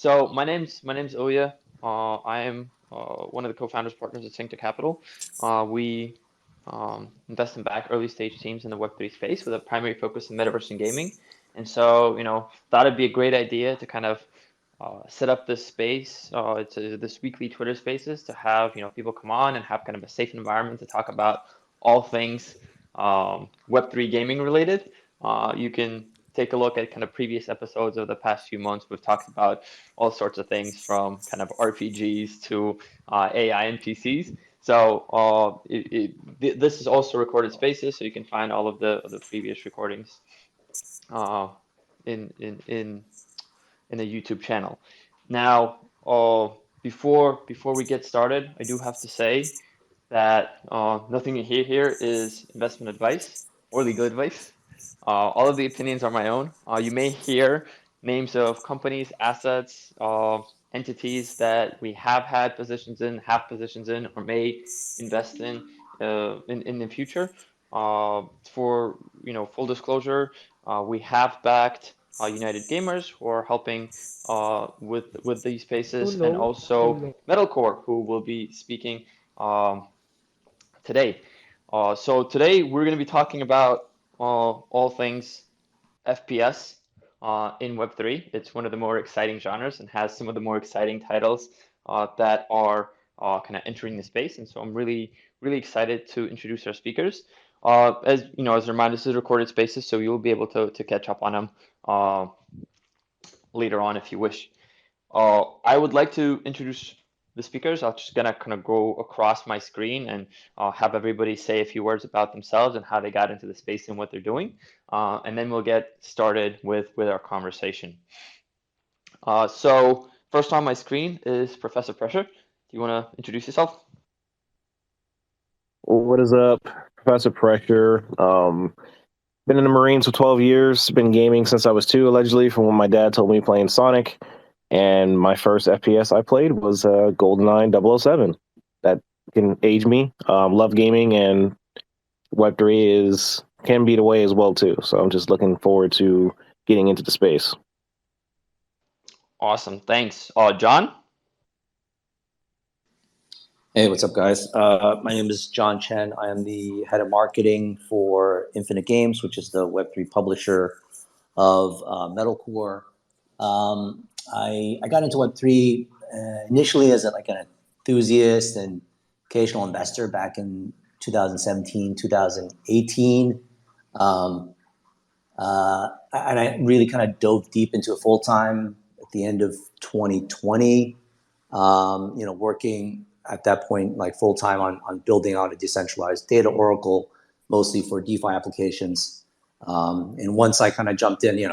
So my name's Ilya. I am one of the co-founders partners at Sanctor Capital. We invest in back early stage teams in the Web3 space with a primary focus in metaverse and gaming. And so, thought it'd be a great idea to kind of set up this space, this weekly Twitter Spaces to have people come on and have kind of a safe environment to talk about all things Web3 gaming related. You can take a look at kind of previous episodes of the past few months. We've talked about all sorts of things from kind of RPGs to AI and PCs. So this is also recorded spaces, so you can find all of the previous recordings uh, in the YouTube channel. Now, before we get started, I do have to say that nothing you hear here is investment advice or legal advice. All of the opinions are my own. You may hear names of companies, assets, entities that we have had positions in, have positions in, or may invest in the future. For full disclosure, we have backed United Gamers, who are helping with these spaces, and also Metalcore, who will be speaking today. So today we're going to be talking about all things FPS in Web3. It's one of the more exciting genres and has some of the more exciting titles that are kind of entering the space. And so I'm really, really excited to introduce our speakers. As you know, as a reminder, this is recorded spaces, so you'll be able to catch up on them later on if you wish. I would like to introduce the speakers. I'm just gonna kind of go across my screen and have everybody say a few words about themselves and how they got into the space and what they're doing. And then we'll get started with our conversation. So first on my screen is Professor Pressure. Do you want to introduce yourself? What is up? Professor Pressure. Been in the Marines for 12 years. Been gaming since I was 2, allegedly, from when my dad told me playing Sonic. And my first FPS I played was GoldenEye 007. That can age me. Love gaming, and Web3 can be the way as well too. So I'm just looking forward to getting into the space. Awesome, thanks. John? Hey, what's up, guys? My name is John Chen. I am the head of marketing for Infinite Games, which is the Web3 publisher of Metalcore. I got into Web3 initially as an enthusiast and occasional investor back in 2017, 2018. And I really kind of dove deep into it full time at the end of 2020, working at that point full time on building out a decentralized data oracle, mostly for DeFi applications. And once I kind of jumped in,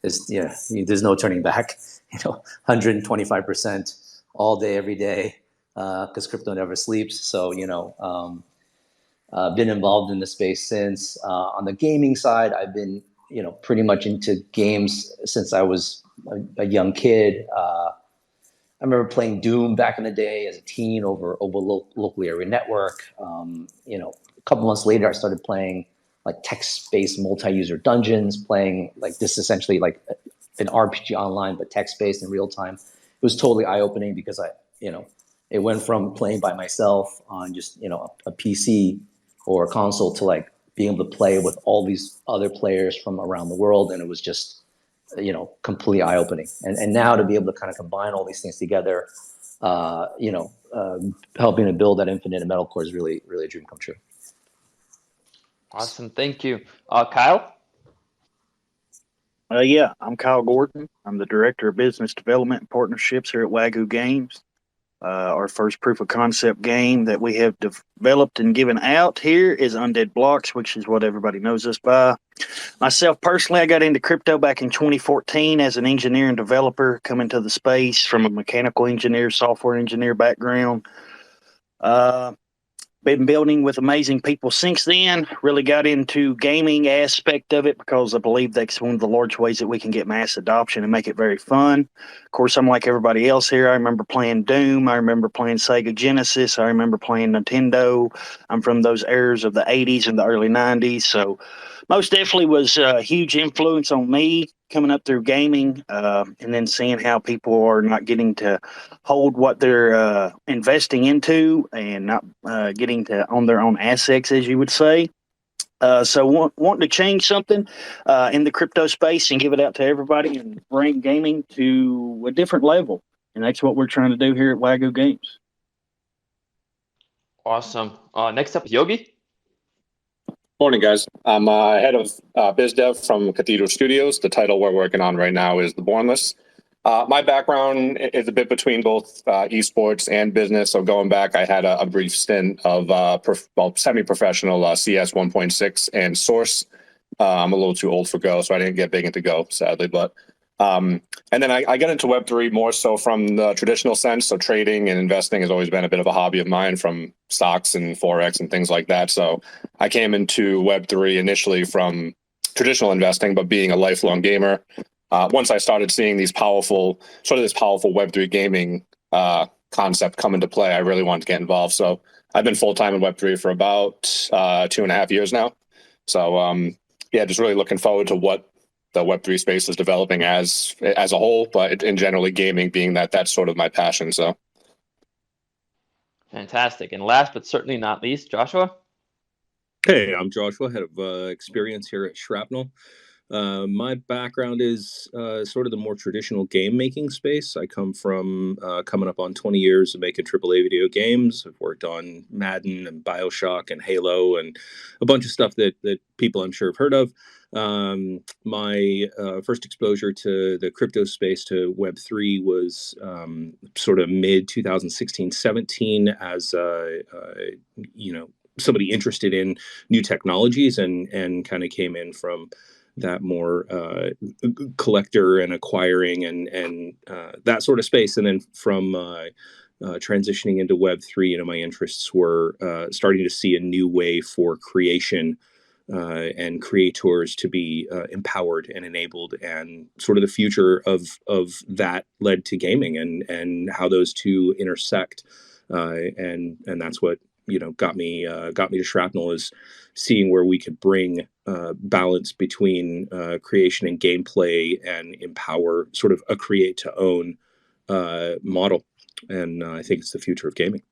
there's no turning back. 125% all day, every day, because crypto never sleeps. So been involved in the space since. On the gaming side, I've been pretty much into games since I was a young kid. I remember playing Doom back in the day as a teen over local area network. A couple months later, I started playing text-based multi-user dungeons, playing this essentially an RPG online, but text-based in real time. It was totally eye-opening because it went from playing by myself on just a PC or a console to being able to play with all these other players from around the world, and it was just completely eye-opening. And now to be able to kind of combine all these things together, helping to build that Infinite and Metalcore is really, really a dream come true. Awesome, thank you. Kyle? Yeah, I'm Kyle Gordon. I'm the Director of Business Development and Partnerships here at Wagyu Games. Our first proof of concept game that we have developed and given out here is Undead Blocks, which is what everybody knows us by. Myself personally, I got into crypto back in 2014 as an engineer and developer, coming to the space from a mechanical engineer, software engineer background. Been building with amazing people since then. Really got into gaming aspect of it because I believe that's one of the large ways that we can get mass adoption and make it very fun. Of course, I'm like everybody else here. I remember playing Doom. I remember playing Sega Genesis. I remember playing Nintendo. I'm from those eras of the 80s and the early 90s. So most definitely was a huge influence on me. coming up through gaming, and then seeing how people are not getting to hold what they're investing into and not getting to own their own assets, as you would say. So wanting to change something in the crypto space and give it out to everybody and bring gaming to a different level. And that's what we're trying to do here at Wagyu Games. Awesome. Next up, Yogi. Morning, guys. I'm head of biz dev from Cathedral Studios. The title we're working on right now is The Bornless. My background is a bit between both esports and business. So going back, I had a brief stint of semi-professional CS 1.6 and Source. I'm a little too old for Go, so I didn't get big into Go, sadly. But and then I got into Web3 more so from the traditional sense. So trading and investing has always been a bit of a hobby of mine, from stocks and Forex and things like that. So I came into Web3 initially from traditional investing, but being a lifelong gamer, once I started seeing this powerful Web3 gaming concept come into play, I really wanted to get involved. So I've been full-time in Web3 for about 2.5 years now. So yeah, just really looking forward to what the Web3 space is developing as a whole, but in generally gaming being that's sort of my passion. So Fantastic. And last but certainly not least, Joshua. Hey, I'm Joshua, head of experience here at Shrapnel. My background is sort of the more traditional game making space. I come from coming up on 20 years of making AAA video games. I've worked on Madden and BioShock and Halo and a bunch of stuff that people I'm sure have heard of. My first exposure to the crypto space, to Web3, was sort of mid 2016-17 as somebody interested in new technologies, and kind of came in from that more collector and acquiring and that sort of space. And then from transitioning into Web3, my interests were starting to see a new way for creation and creators to be empowered and enabled, and sort of the future of that led to gaming and how those two intersect. And that's what got me to Shrapnel, is seeing where we could bring balance between creation and gameplay and empower sort of a create to own model. And I think it's the future of gaming.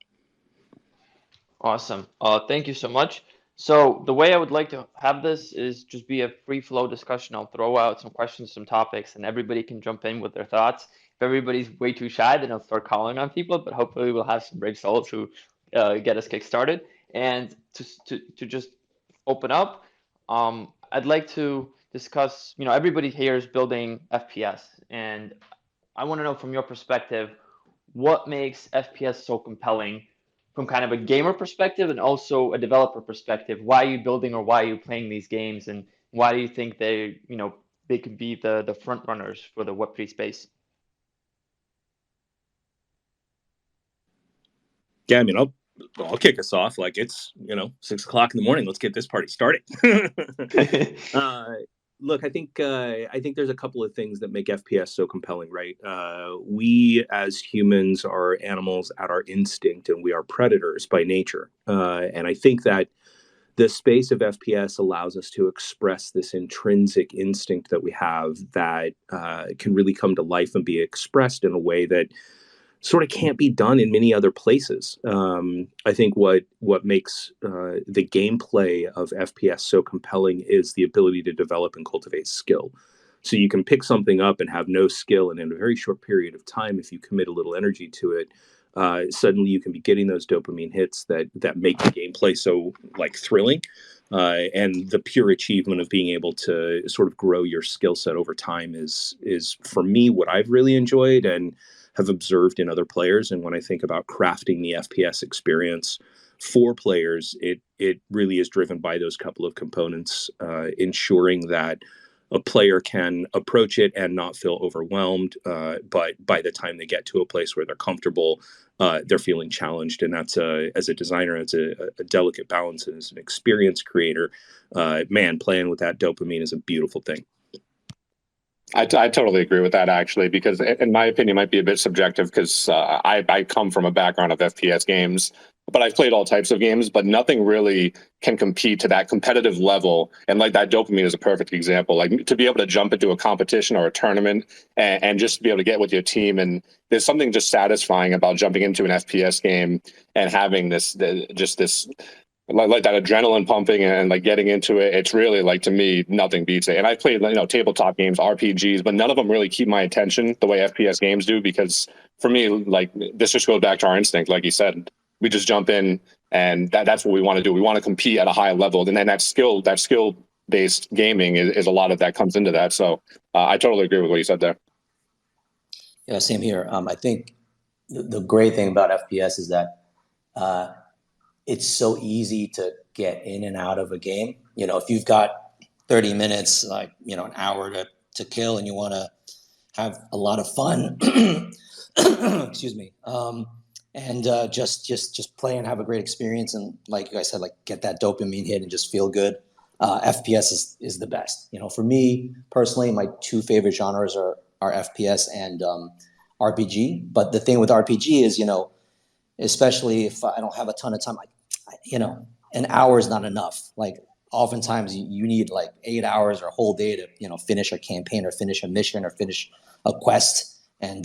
Awesome. Thank you so much. So the way I would like to have this is just be a free flow discussion. I'll throw out some questions, some topics, and everybody can jump in with their thoughts. If everybody's way too shy, then I'll start calling on people, but hopefully we'll have some brave souls who get us kick-started. And to just open up, I'd like to discuss, everybody here is building FPS, and I want to know from your perspective, what makes FPS so compelling from kind of a gamer perspective and also a developer perspective? Why are you building, or why are you playing these games, and why do you think they could be the front runners for the Web3 space? Yeah, I mean, I'll kick us off. Like, it's 6 o'clock in the morning. Let's get this party started. Look, I think there's a couple of things that make FPS so compelling, right? We as humans are animals at our instinct, and we are predators by nature. And I think that the space of FPS allows us to express this intrinsic instinct that we have that can really come to life and be expressed in a way that sort of can't be done in many other places. I think what makes the gameplay of FPS so compelling is the ability to develop and cultivate skill. So you can pick something up and have no skill, and in a very short period of time, if you commit a little energy to it, suddenly you can be getting those dopamine hits that make the gameplay so thrilling. And the pure achievement of being able to sort of grow your skill set over time is for me what I've really enjoyed and have observed in other players. And when I think about crafting the FPS experience for players, it really is driven by those couple of components, ensuring that a player can approach it and not feel overwhelmed, but by the time they get to a place where they're comfortable, they're feeling challenged. And that's as a designer, it's a delicate balance. And as an experience creator, playing with that dopamine is a beautiful thing. I totally agree with that, actually, because in my opinion, it might be a bit subjective, because I come from a background of FPS games. but I've played all types of games, but nothing really can compete to that competitive level. And like that dopamine is a perfect example. Like to be able to jump into a competition or a tournament and just be able to get with your team. And there's something just satisfying about jumping into an FPS game and having this like that adrenaline pumping and like getting into it. It's really like, to me, nothing beats it. And I've played, tabletop games, RPGs, but none of them really keep my attention the way FPS games do, because for me, like, this just goes back to our instinct. Like you said, we just jump in, and that's what we want to do. We want to compete at a high level. And then that skill based gaming is a lot of that comes into that. So I totally agree with what you said there. Yeah, same here. I think the great thing about FPS is that it's so easy to get in and out of a game. If you've got 30 minutes, like, an hour to kill, and you want to have a lot of fun, excuse me, and just play and have a great experience, and like you guys said, like, get that dopamine hit and just feel good. FPS is the best. For me personally, my two favorite genres are FPS and RPG. But the thing with RPG is, especially if I don't have a ton of time, like, an hour is not enough. Like, oftentimes you need like 8 hours or a whole day to, finish a campaign or finish a mission or finish a quest. And,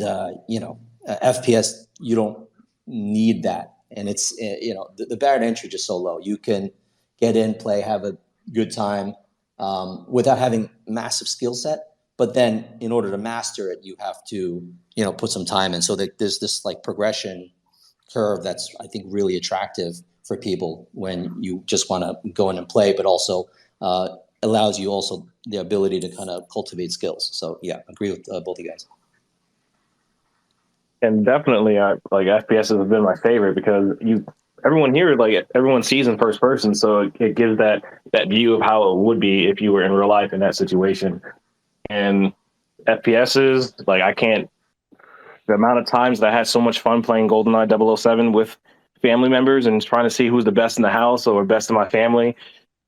FPS, you don't need that. And it's, the barrier to entry is just so low. You can get in, play, have a good time without having massive skill set. But then in order to master it, you have to, put some time in. So there's this like progression curve that's, I think, really attractive for people when you just want to go in and play, but also allows you also the ability to kind of cultivate skills. So yeah, agree with both you guys. And definitely, like FPS has been my favorite because everyone here, like, everyone sees in first person, so it gives that view of how it would be if you were in real life in that situation. And FPSs, like, the amount of times that I had so much fun playing GoldenEye 007 with family members and trying to see who's the best in the house or best in my family.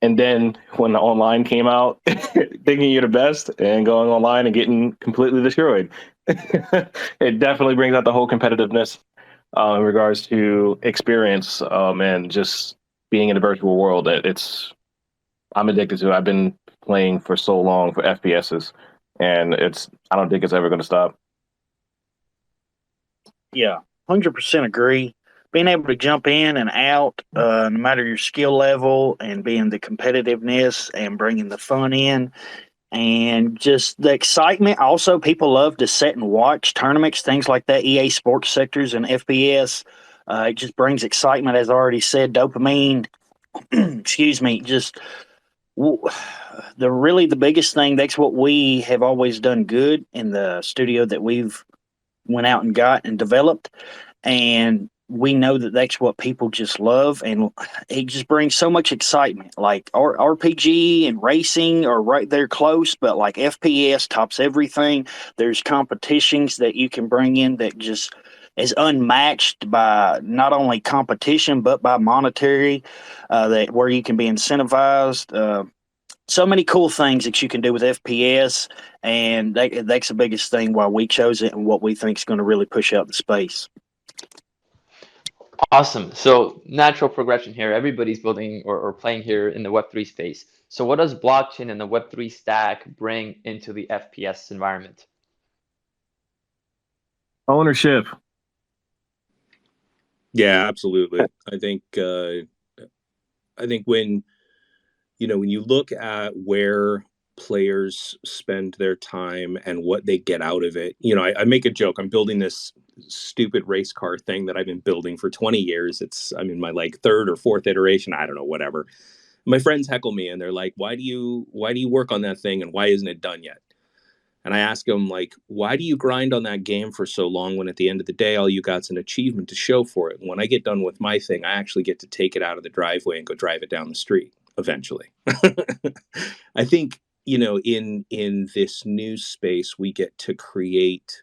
And then when the online came out, thinking you're the best and going online and getting completely destroyed. It definitely brings out the whole competitiveness in regards to experience and just being in the virtual world. I'm addicted to it. I've been playing for so long for FPSs, and I don't think it's ever going to stop. Yeah, 100% agree. Being able to jump in and out, no matter your skill level, and being the competitiveness and bringing the fun in, and just the excitement. Also, people love to sit and watch tournaments, things like that, EA Sports Sectors and FPS. It just brings excitement, as I already said, dopamine. Excuse me, just the biggest thing. That's what we have always done good in the studio that we've went out and got and developed, and we know that that's what people just love, and it just brings so much excitement. Like RPG and racing are right there close, but like FPS tops everything. There's competitions that you can bring in that just is unmatched by not only competition but by monetary, that where you can be incentivized. So many cool things that you can do with FPS, and that's the biggest thing why we chose it and what we think is going to really push out the space. Awesome. So natural progression here. Everybody's building or playing here in the Web3 space. So what does blockchain and the Web3 stack bring into the FPS environment? Ownership. Yeah, absolutely. I think when you look at where players spend their time and what they get out of it, I make a joke. I'm building this stupid race car thing that I've been building for 20 years. I'm in my like third or fourth iteration. I don't know, whatever. My friends heckle me and they're like, why do you work on that thing and why isn't it done yet? And I ask them, like, why do you grind on that game for so long when at the end of the day, all you got's an achievement to show for it? And when I get done with my thing, I actually get to take it out of the driveway and go drive it down the street eventually. I think, in this new space, we get to create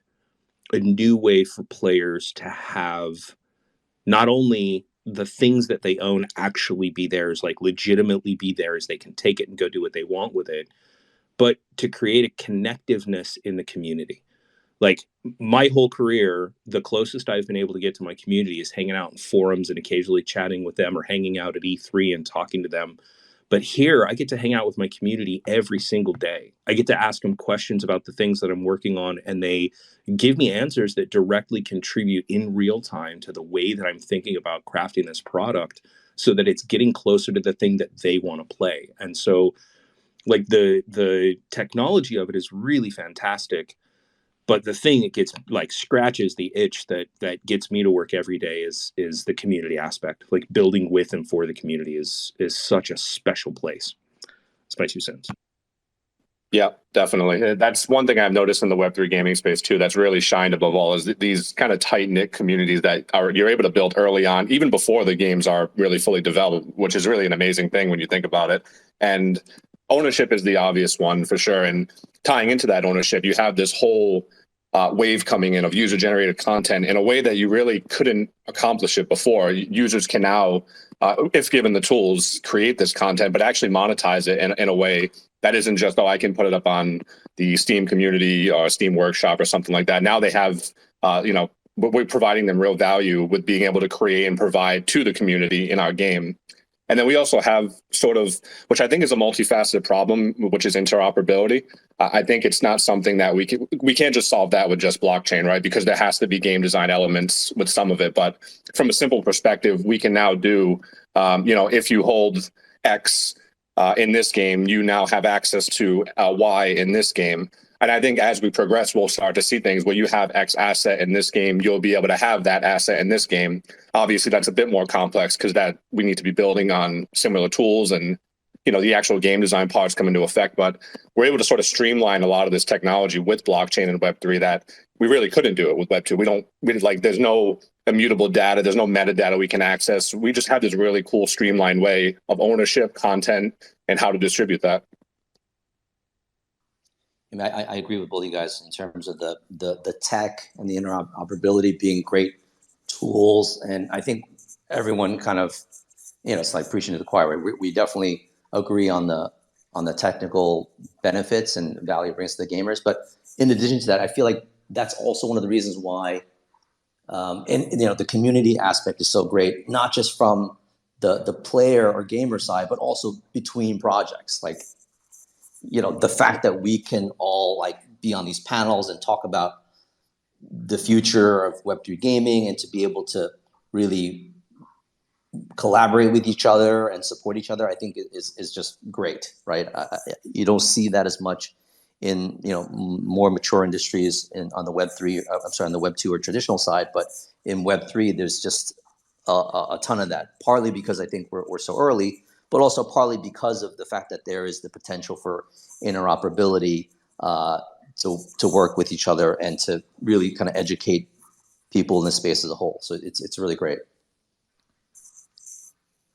a new way for players to have not only the things that they own actually be theirs, like legitimately be theirs, they can take it and go do what they want with it, but to create a connectiveness in the community. Like my whole career, the closest I've been able to get to my community is hanging out in forums and occasionally chatting with them or hanging out at E3 and talking to them. But here I get to hang out with my community every single day. I get to ask them questions about the things that I'm working on, and they give me answers that directly contribute in real time to the way that I'm thinking about crafting this product so that it's getting closer to the thing that they want to play. And so like the technology of it is really fantastic. But the thing that gets like scratches the itch that gets me to work every day is the community aspect. Like building with and for the community is such a special place. It's my 2 cents. Yeah, definitely. That's one thing I've noticed in the Web3 gaming space too. That's really shined above all is these kind of tight knit communities that you're able to build early on, even before the games are really fully developed, which is really an amazing thing when you think about it. And ownership is the obvious one for sure. And tying into that ownership, you have this whole wave coming in of user generated content in a way that you really couldn't accomplish it before. Users can now, if given the tools, create this content, but actually monetize it in a way that isn't just, oh, I can put it up on the Steam community or Steam Workshop or something like that. Now they have, we're providing them real value with being able to create and provide to the community in our game. And then we also have sort of, which I think is a multifaceted problem, which is interoperability. I think it's not something that we can't just solve that with just blockchain, right? Because there has to be game design elements with some of it. But from a simple perspective, we can now do, if you hold X in this game, you now have access to Y in this game. And I think as we progress, we'll start to see things where you have X asset in this game, you'll be able to have that asset in this game. Obviously, that's a bit more complex because that we need to be building on similar tools and, the actual game design parts come into effect. But we're able to sort of streamline a lot of this technology with blockchain and Web3 that we really couldn't do it with Web2. There's no immutable data, there's no metadata we can access. We just have this really cool streamlined way of ownership, content, and how to distribute that. I agree with both of you guys in terms of the tech and the interoperability being great tools. And I think everyone kind of, it's like preaching to the choir, right? We definitely agree on the technical benefits and value it brings to the gamers. But in addition to that, I feel like that's also one of the reasons why, the community aspect is so great, not just from the player or gamer side, but also between projects. Like, the fact that we can all be on these panels and talk about the future of Web3 gaming and to be able to really collaborate with each other and support each other, I think is just great, right? You don't see that as much in, more mature industries on the Web3, on the Web2 or traditional side, but in Web3, there's just a ton of that, partly because I think we're so early, but also partly because of the fact that there is the potential for interoperability to work with each other and to really kind of educate people in the space as a whole. So it's really great.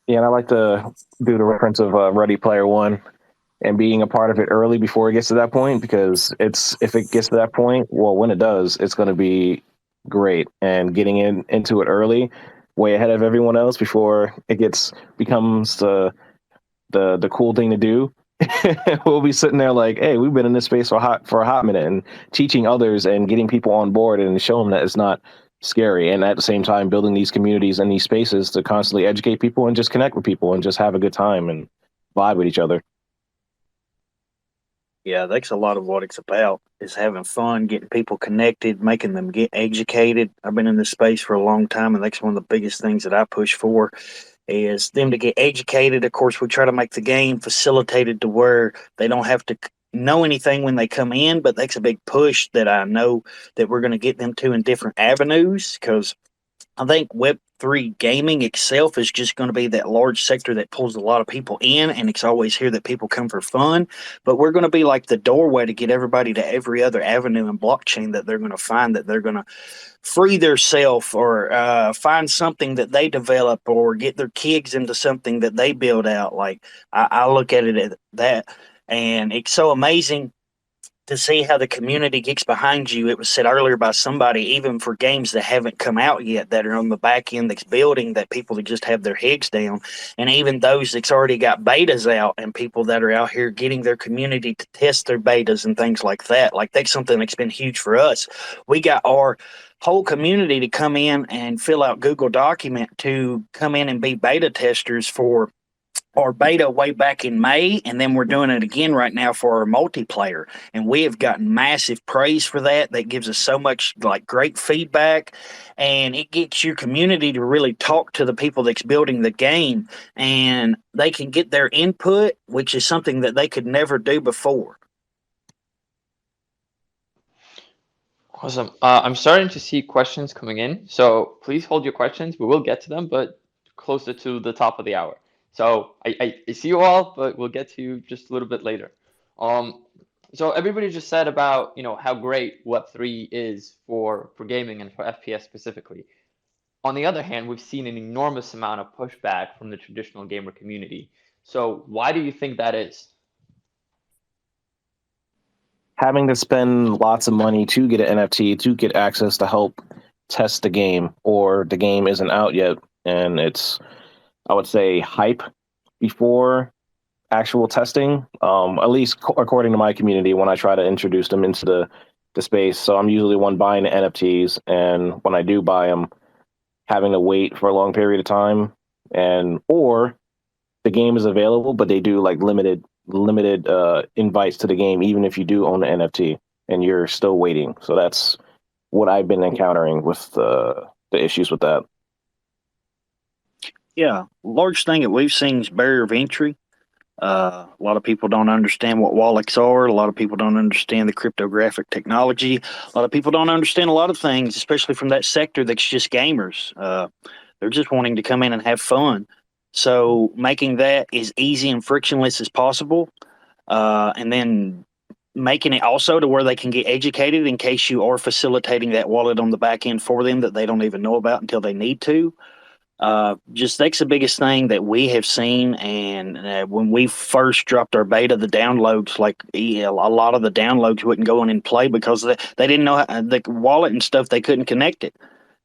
Yeah, and I like to do the reference of Ready Player One and being a part of it early before it gets to that point, because if it gets to that point, well, when it does, it's going to be great. And getting into it early, way ahead of everyone else before it becomes the cool thing to do. We'll be sitting there like, hey, we've been in this space for a hot minute, and teaching others and getting people on board and show them that it's not scary. And at the same time, building these communities and these spaces to constantly educate people and just connect with people and just have a good time and vibe with each other. Yeah, that's a lot of what it's about, is having fun, getting people connected, making them get educated. I've been in this space for a long time, and that's one of the biggest things that I push for is them to get educated. Of course, we try to make the game facilitated to where they don't have to know anything when they come in, but that's a big push that I know that we're going to get them to in different avenues, because I think Web3 gaming itself is just going to be that large sector that pulls a lot of people in, and it's always here that people come for fun. But we're going to be like the doorway to get everybody to every other avenue in blockchain that they're going to find, that they're going to free theirself or find something that they develop or get their kids into something that they build out. Like I look at it at that, and it's so amazing to see how the community gets behind you. It was said earlier by somebody, even for games that haven't come out yet, that are on the back end that's building, that people that just have their heads down, and even those that's already got betas out, and people that are out here getting their community to test their betas and things like that. Like, that's something that's been huge for us. We got our whole community to come in and fill out Google document to come in and be beta testers for our beta way back in May, and then we're doing it again right now for our multiplayer. And we have gotten massive praise for that. That gives us so much like great feedback, and it gets your community to really talk to the people that's building the game, and they can get their input, which is something that they could never do before. Awesome. I'm starting to see questions coming in, so please hold your questions. We will get to them, but closer to the top of the hour. So I see you all, but we'll get to you just a little bit later. So everybody just said about how great Web3 is for gaming and for FPS specifically. On the other hand, we've seen an enormous amount of pushback from the traditional gamer community. So why do you think that is? Having to spend lots of money to get an NFT, to get access to help test the game, or the game isn't out yet, and it's, I would say, hype before actual testing, at least according to my community, when I try to introduce them into the space. So I'm usually one buying the NFTs, and when I do buy them, having to wait for a long period of time, or the game is available, but they do like limited invites to the game, even if you do own the NFT, and you're still waiting. So that's what I've been encountering with the issues with that. Yeah, large thing that we've seen is barrier of entry. A lot of people don't understand what wallets are. A lot of people don't understand the cryptographic technology. A lot of people don't understand a lot of things, especially from that sector that's just gamers. They're just wanting to come in and have fun. So making that as easy and frictionless as possible, and then making it also to where they can get educated in case you are facilitating that wallet on the back end for them that they don't even know about until they need to. Just that's the biggest thing that we have seen. And when we first dropped our beta, the downloads, a lot of the downloads wouldn't go in and play because they didn't know the wallet and stuff. They couldn't connect it,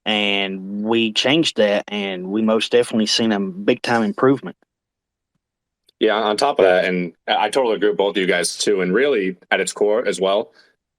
and we changed that, and we most definitely seen a big time improvement. Yeah, on top of that, and I totally agree with both of you guys too. And really, at its core as well,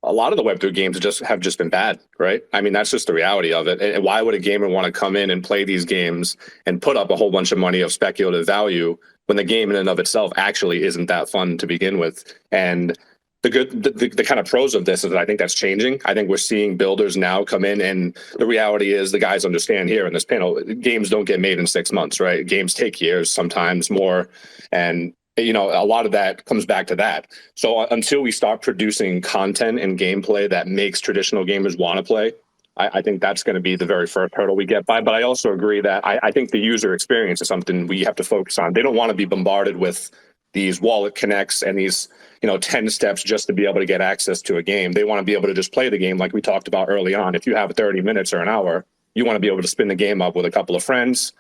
a lot of the Web3 games have just been bad, right? I mean, that's just the reality of it. And why would a gamer want to come in and play these games and put up a whole bunch of money of speculative value when the game in and of itself actually isn't that fun to begin with? And the kind of pros of this is that I think that's changing. I think we're seeing builders now come in, and the reality is the guys understand here in this panel, games don't get made in 6 months, right? Games take years, sometimes more. And a lot of that comes back to that. So until we start producing content and gameplay that makes traditional gamers want to play, I think that's going to be the very first hurdle we get by. But I also agree that I think the user experience is something we have to focus on. They don't want to be bombarded with these wallet connects and these 10 steps just to be able to get access to a game. They want to be able to just play the game like we talked about early on. If you have 30 minutes or an hour, you want to be able to spin the game up with a couple of friends,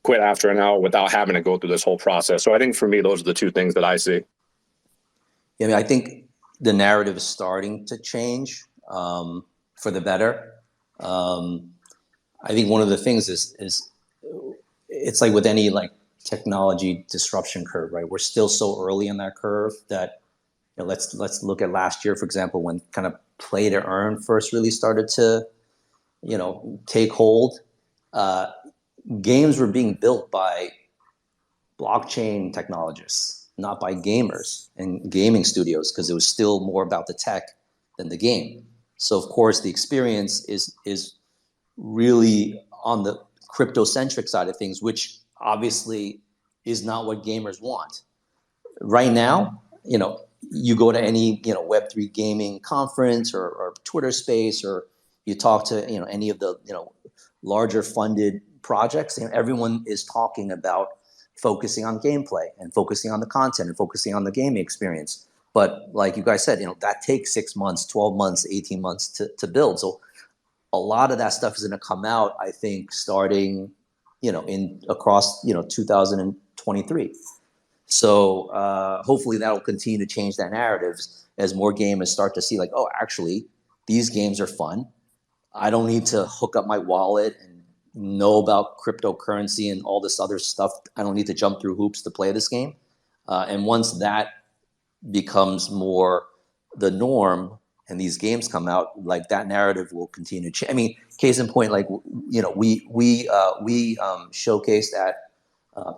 quit after an hour without having to go through this whole process. So I think for me, those are the two things that I see. Yeah, I mean, I think the narrative is starting to change for the better. I think one of the things is it's like with any technology disruption curve, right? We're still so early in that curve that let's look at last year, for example, when kind of play to earn first really started to take hold. Games were being built by blockchain technologists, not by gamers and gaming studios, because it was still more about the tech than the game. So of course the experience is really on the crypto-centric side of things, which obviously is not what gamers want. Right now, you go to any Web3 gaming conference or Twitter space, or you talk to any of the larger funded projects, and everyone is talking about focusing on gameplay and focusing on the content and focusing on the gaming experience. But like you guys said, that takes 6 months, 12 months, 18 months to build. So a lot of that stuff is going to come out, I think, starting, across, 2023. So hopefully that will continue to change that narrative as more gamers start to see like, oh, actually, these games are fun. I don't need to hook up my wallet and know about cryptocurrency and all this other stuff. I don't need to jump through hoops to play this game. And once that becomes more the norm and these games come out, like that narrative will continue to change. I mean, case in point, like, you know, we showcased at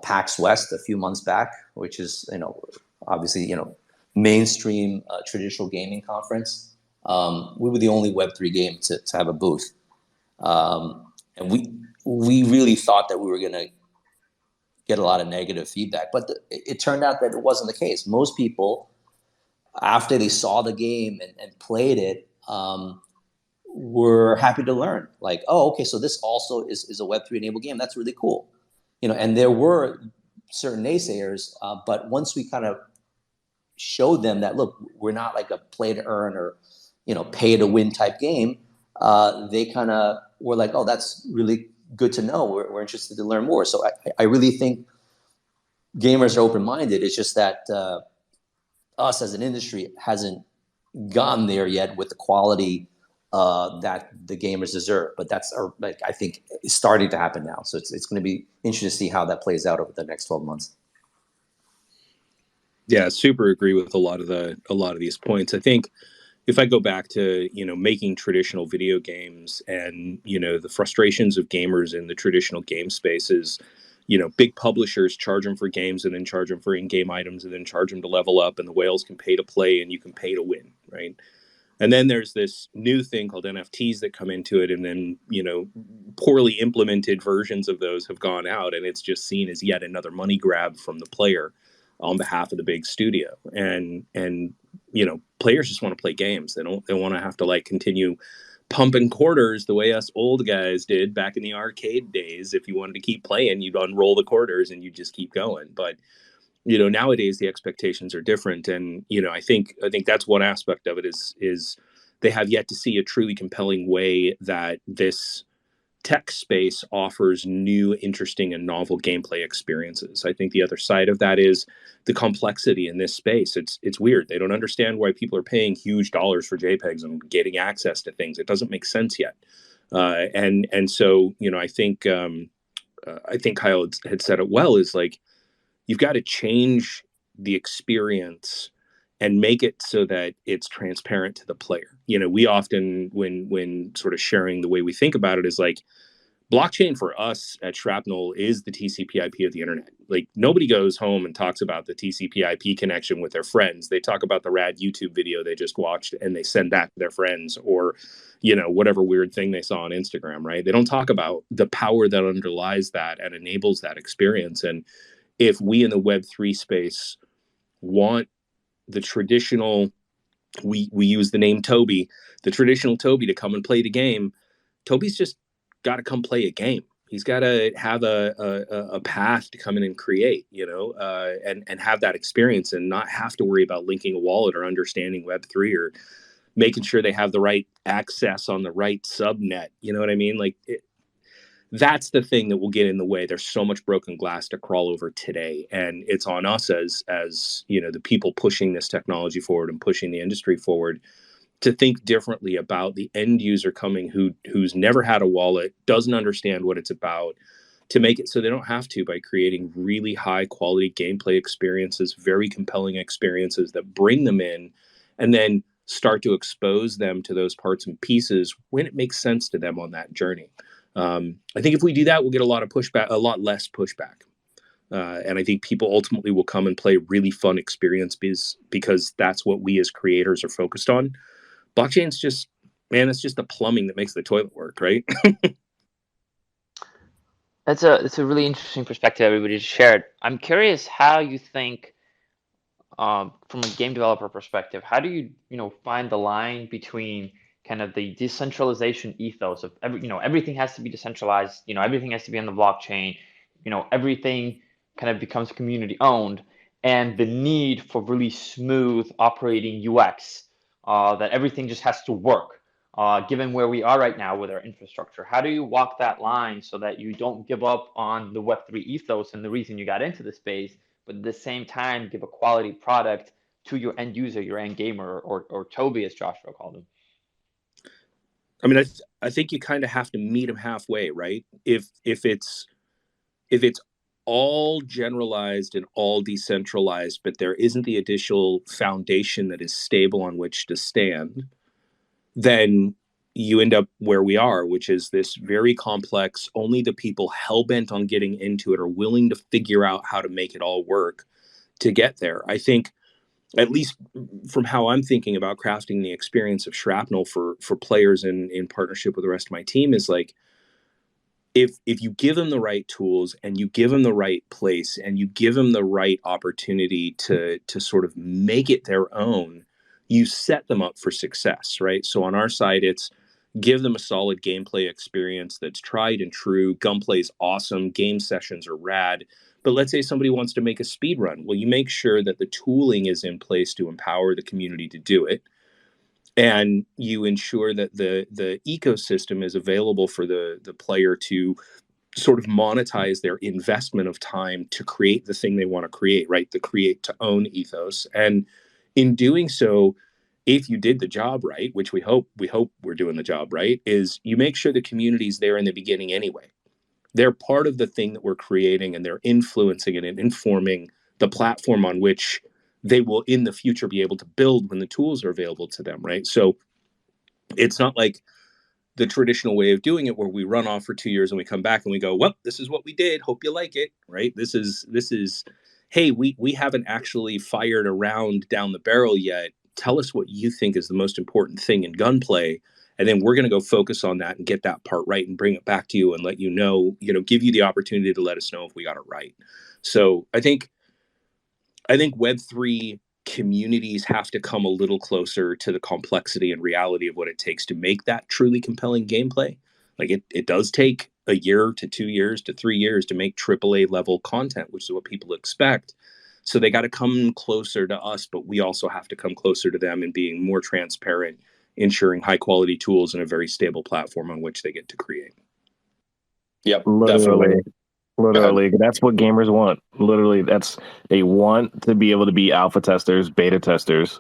PAX West a few months back, which is, you know, obviously, you know, mainstream traditional gaming conference. We were the only Web3 game to have a booth. And we really thought that we were going to get a lot of negative feedback, but it turned out that it wasn't the case. Most people, after they saw the game and played it, were happy to learn. Like, oh, okay, so this also is a Web3 enabled game. That's really cool. You know, and there were certain naysayers, but once we kind of showed them that, look, we're not like a play to earn or, you know, pay to win type game, they kind of were like, oh, that's really good to know. We're interested to learn more. So I really think gamers are open-minded. It's just that us as an industry hasn't gotten there yet with the quality that the gamers deserve. But that's, like, I think, starting to happen now. So it's going to be interesting to see how that plays out over the next 12 months. Yeah, super agree with a lot of these points. I think if I go back to, you know, making traditional video games and, you know, the frustrations of gamers in the traditional game spaces, you know, big publishers charge them for games and then charge them for in-game items and then charge them to level up, and the whales can pay to play and you can pay to win, right? And then there's this new thing called NFTs that come into it, and then, you know, poorly implemented versions of those have gone out, and it's just seen as yet another money grab from the player on behalf of the big studio. And you know, players just want to play games. They want to have to like continue pumping quarters the way us old guys did back in the arcade days. If you wanted to keep playing, you'd unroll the quarters and you just keep going. But, you know, nowadays the expectations are different. And, you know, I think that's one aspect of it is they have yet to see a truly compelling way that this tech space offers new, interesting, and novel gameplay experiences. I think the other side of that is the complexity in this space. It's weird. They don't understand why people are paying huge dollars for JPEGs and getting access to things. It doesn't make sense yet. And so, you know, I think Kyle had said it well, is like, you've got to change the experience and make it so that it's transparent to the player. You know, we often, when sort of sharing the way we think about it, is like, blockchain for us at Shrapnel is the TCP/IP of the internet. Like, nobody goes home and talks about the TCP/IP connection with their friends. They talk about the rad YouTube video they just watched and they send that to their friends, or, you know, whatever weird thing they saw on Instagram, right? They don't talk about the power that underlies that and enables that experience. And if we in the Web3 space want the traditional, we use the name Toby, the traditional Toby to come and play the game, Toby's just got to come play a game. He's got to have a path to come in and create, you know, and have that experience and not have to worry about linking a wallet or understanding Web3 or making sure they have the right access on the right subnet. You know what I mean? Like, that's the thing that will get in the way. There's so much broken glass to crawl over today, and it's on us as you know, the people pushing this technology forward and pushing the industry forward, to think differently about the end user coming who's never had a wallet, doesn't understand what it's about, to make it so they don't have to, by creating really high quality gameplay experiences, very compelling experiences that bring them in, and then start to expose them to those parts and pieces when it makes sense to them on that journey. I think if we do that, we'll get a lot of pushback, a lot less pushback. And I think people ultimately will come and play really fun experiences because that's what we as creators are focused on. Blockchain's just, man, it's just the plumbing that makes the toilet work, right? It's a really interesting perspective everybody just shared. I'm curious how you think, from a game developer perspective, how do you find the line between kind of the decentralization ethos of everything has to be decentralized, everything has to be on the blockchain, everything kind of becomes community owned, and the need for really smooth operating UX, that everything just has to work, given where we are right now with our infrastructure. How do you walk that line so that you don't give up on the Web3 ethos and the reason you got into the space, but at the same time give a quality product to your end user, your end gamer, or Toby, as Joshua called him. I mean, I think you kind of have to meet them halfway, right? If it's all generalized and all decentralized, but there isn't the additional foundation that is stable on which to stand, then you end up where we are, which is this very complex, only the people hell-bent on getting into it are willing to figure out how to make it all work to get there. I think, at least from how I'm thinking about crafting the experience of Shrapnel for players in partnership with the rest of my team, is like, if you give them the right tools and you give them the right place and you give them the right opportunity to sort of make it their own, you set them up for success, right? So on our side, it's give them a solid gameplay experience that's tried and true. Gunplay is awesome. Game sessions are rad. But let's say somebody wants to make a speed run. Well, you make sure that the tooling is in place to empower the community to do it. And you ensure that the ecosystem is available for the player to sort of monetize their investment of time to create the thing they want to create, right? The create to own ethos. And in doing so, if you did the job right, which we hope we're doing the job right, is you make sure the community's there in the beginning anyway. They're part of the thing that we're creating, and they're influencing it and informing the platform on which they will in the future be able to build when the tools are available to them, right? So it's not like the traditional way of doing it where we run off for 2 years and we come back and we go, well, this is what we did. Hope you like it, right? This is, hey, we haven't actually fired a round down the barrel yet. Tell us what you think is the most important thing in gunplay. And then we're going to go focus on that and get that part right and bring it back to you and let you know, give you the opportunity to let us know if we got it right. So I think Web3 communities have to come a little closer to the complexity and reality of what it takes to make that truly compelling gameplay. Like it does take a year to 2 years to 3 years to make AAA level content, which is what people expect. So they got to come closer to us, but we also have to come closer to them and being more transparent, ensuring high quality tools and a very stable platform on which they get to create. Yep, definitely. Literally, that's what gamers want. Literally, they want to be able to be alpha testers, beta testers,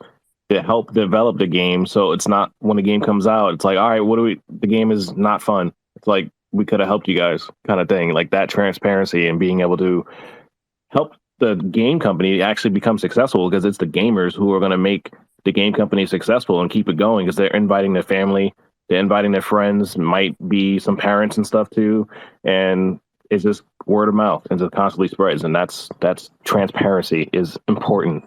to help develop the game. So it's not when the game comes out, it's like, all right, the game is not fun. It's like, we could have helped you guys, kind of thing. Like that transparency and being able to help the game company actually become successful, because it's the gamers who are going to make the game company successful and keep it going, because they're inviting their family, they're inviting their friends, might be some parents and stuff too. And it's just word of mouth and just constantly spreads. And that's transparency is important.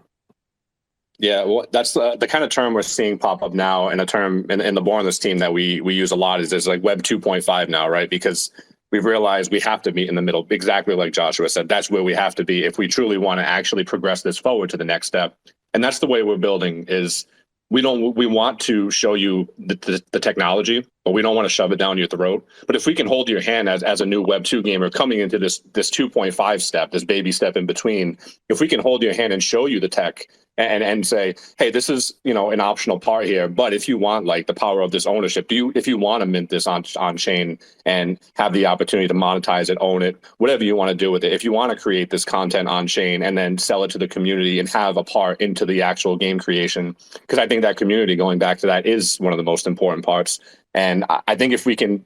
Yeah, well, that's the kind of term we're seeing pop up now, and a term in the Bornless team that we use a lot is like Web 2.5 now, right? Because we've realized we have to meet in the middle, exactly like Joshua said. That's where we have to be if we truly want to actually progress this forward to the next step. And that's the way we're building. Is we want to show you the technology, but we don't want to shove it down your throat. But if we can hold your hand as a new Web 2 gamer coming into this 2.5 step, this baby step in between, if we can hold your hand and show you the tech and say, hey, this is, an optional part here, but if you want like the power of this ownership, if you want to mint this on chain and have the opportunity to monetize it, own it, whatever you want to do with it, if you want to create this content on chain and then sell it to the community and have a part into the actual game creation, because I think that community, going back to that, is one of the most important parts. And I think if we can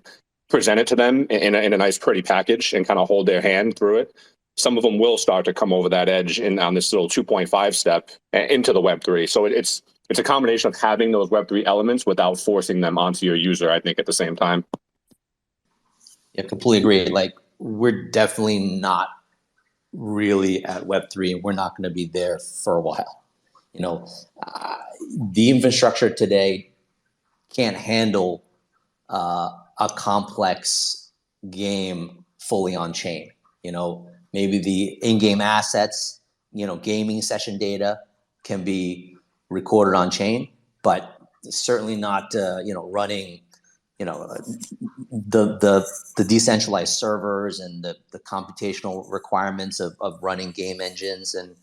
present it to them in a nice, pretty package and kind of hold their hand through it, some of them will start to come over that edge on this little 2.5 step into the Web3. So it's a combination of having those Web3 elements without forcing them onto your user, I think, at the same time. Yeah, completely agree. Like, we're definitely not really at Web3, and we're not going to be there for a while. The infrastructure today can't handle a complex game fully on chain. Maybe the in-game assets, gaming session data can be recorded on chain, but certainly not, running, the decentralized servers and the computational requirements of running game engines and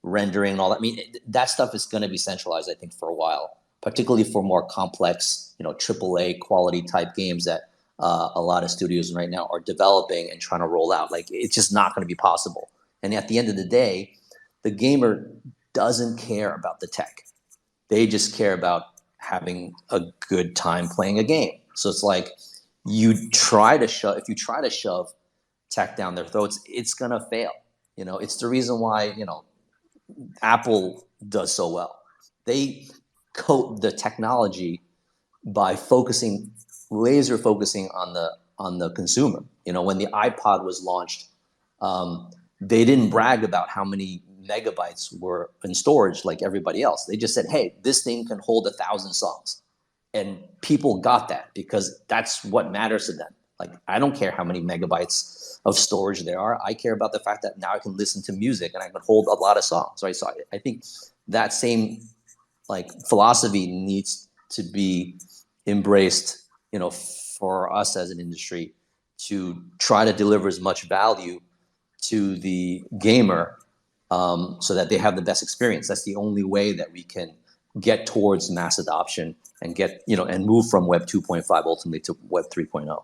rendering and all that. I mean, that stuff is going to be centralized, I think, for a while, particularly for more complex, AAA quality type games that a lot of studios right now are developing and trying to roll out. Like, it's just not going to be possible. And at the end of the day, the gamer doesn't care about the tech. They just care about having a good time playing a game. So it's like if you try to shove tech down their throats, it's gonna fail. It's the reason why, Apple does so well. They coat the technology by laser focusing on the consumer. When the iPod was launched, they didn't brag about how many megabytes were in storage like everybody else. They just said, hey, this thing can hold 1,000 songs. And people got that because that's what matters to them. Like, I don't care how many megabytes of storage there are. I care about the fact that now I can listen to music and I can hold a lot of songs, right? So I think that same philosophy needs to be embraced, for us as an industry, to try to deliver as much value to the gamer, so that they have the best experience. That's the only way that we can get towards mass adoption and and move from Web 2.5 ultimately to Web 3.0.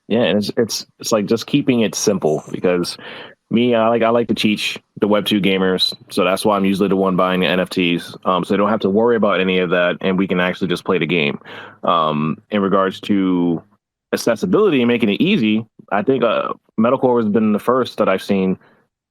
Yeah, and it's like just keeping it simple, because I like to teach the Web 2 gamers, so that's why I'm usually the one buying the NFTs, so they don't have to worry about any of that, and we can actually just play the game. In regards to accessibility and making it easy, I think Metalcore has been the first that I've seen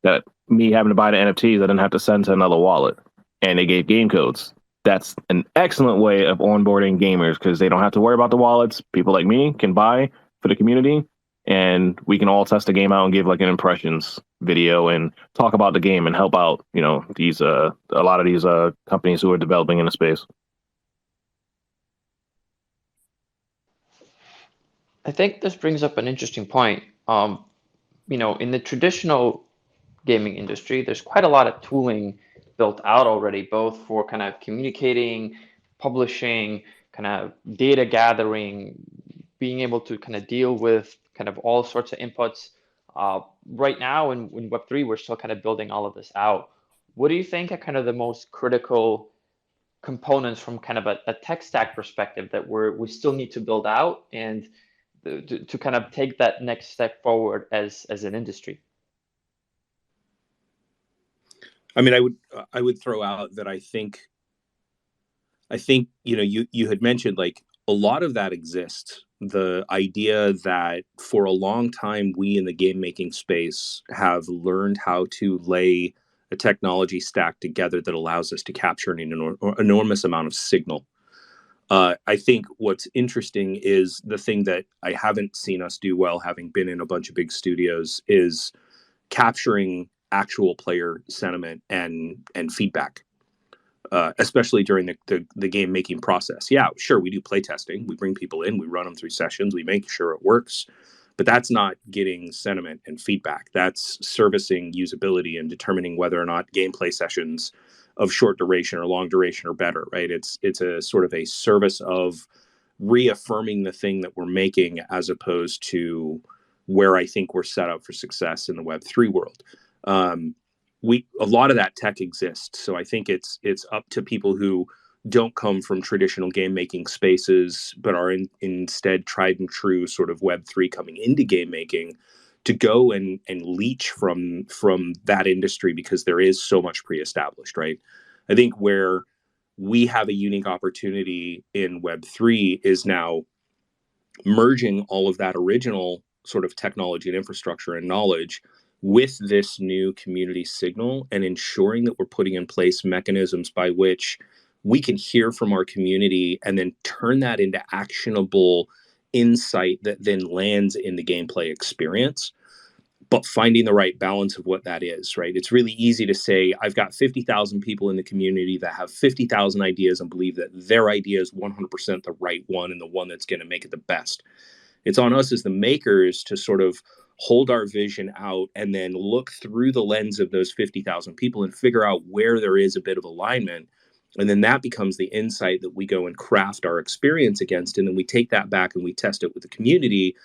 that me having to buy the NFTs, I didn't have to send to another wallet, and they gave game codes. That's an excellent way of onboarding gamers, because they don't have to worry about the wallets. People like me can buy for the community, and we can all test the game out and give an impressions video and talk about the game and help out, these a lot of these companies who are developing in the space. I think this brings up an interesting point. In the traditional gaming industry, there's quite a lot of tooling built out already, both for kind of communicating, publishing, kind of data gathering, being able to kind of deal with kind of all sorts of inputs. Right now in Web3, we're still kind of building all of this out. What do you think are kind of the most critical components from kind of a tech stack perspective that we still need to build out and to kind of take that next step forward as an industry? I mean, I would throw out that I think you had mentioned a lot of that exists. The idea that for a long time we in the game making space have learned how to lay a technology stack together that allows us to capture an enormous amount of signal. I think what's interesting is the thing that I haven't seen us do well, having been in a bunch of big studios, is capturing actual player sentiment and feedback, especially during the game making process. Yeah, sure, we do play testing. We bring people in, we run them through sessions, we make sure it works. But that's not getting sentiment and feedback. That's servicing usability and determining whether or not gameplay sessions of short duration or long duration are better, right? It's a sort of a service of reaffirming the thing that we're making, as opposed to where I think we're set up for success in the Web3 world. A lot of that tech exists, so I think it's up to people who don't come from traditional game making spaces, but are instead tried and true sort of Web3 coming into game making, to go and leech from that industry, because there is so much pre-established, right? I think where we have a unique opportunity in Web3 is now merging all of that original sort of technology and infrastructure and knowledge with this new community signal, and ensuring that we're putting in place mechanisms by which we can hear from our community and then turn that into actionable insight that then lands in the gameplay experience, but finding the right balance of what that is, right? It's really easy to say, I've got 50,000 people in the community that have 50,000 ideas and believe that their idea is 100% the right one and the one that's going to make it the best. It's on us as the makers to sort of hold our vision out and then look through the lens of those 50,000 people and figure out where there is a bit of alignment. And then that becomes the insight that we go and craft our experience against. And then we take that back and we test it with the community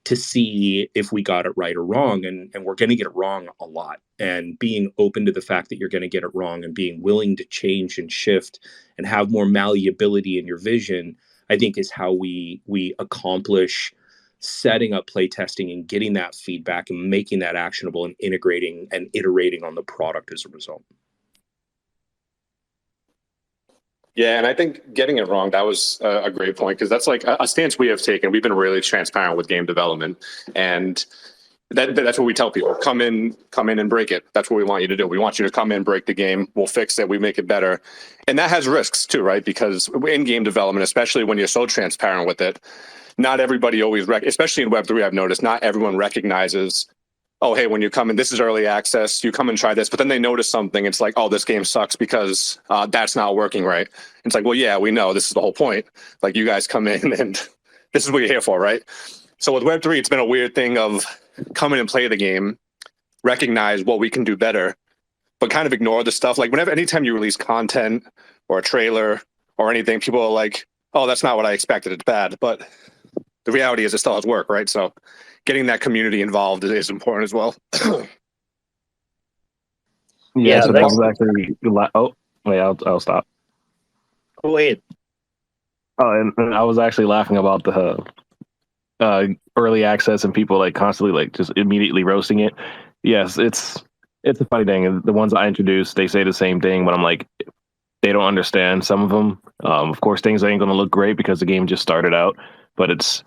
to see if we got it right or wrong. And we're going to get it wrong a lot. And being open to the fact that you're going to get it wrong and being willing to change and shift and have more malleability in your vision, I think is how we accomplish setting up playtesting and getting that feedback and making that actionable and integrating and iterating on the product as a result. Yeah, and I think getting it wrong, that was a great point, because that's like a stance we have taken. We've been really transparent with game development, and that's what we tell people. Come in and break it. That's what we want you to do. We want you to come in, break the game. We'll fix it. We make it better. And that has risks too, right? Because in game development, especially when you're so transparent with it, not everybody always, especially in Web3, I've noticed, not everyone recognizes, oh, hey, when you come in, this is early access, you come and try this, but then they notice something. It's like, oh, this game sucks because that's not working right. It's like, well, yeah, we know, this is the whole point. Like, you guys come in and this is what you're here for, right? So with Web3, it's been a weird thing of come in and play the game, recognize what we can do better, but kind of ignore the stuff. Like anytime you release content or a trailer or anything, people are like, oh, that's not what I expected, it's bad. But the reality is it still has work, right? So getting that community involved is important as well. Yeah, so that's that's- exactly. Oh, wait, I'll stop. Go ahead. Oh, and I was actually laughing about the early access and people like constantly like just immediately roasting it. Yes, it's a funny thing. The ones I introduced, they say the same thing, but I'm like, they don't understand some of them. Of course, things ain't going to look great because the game just started out, but it's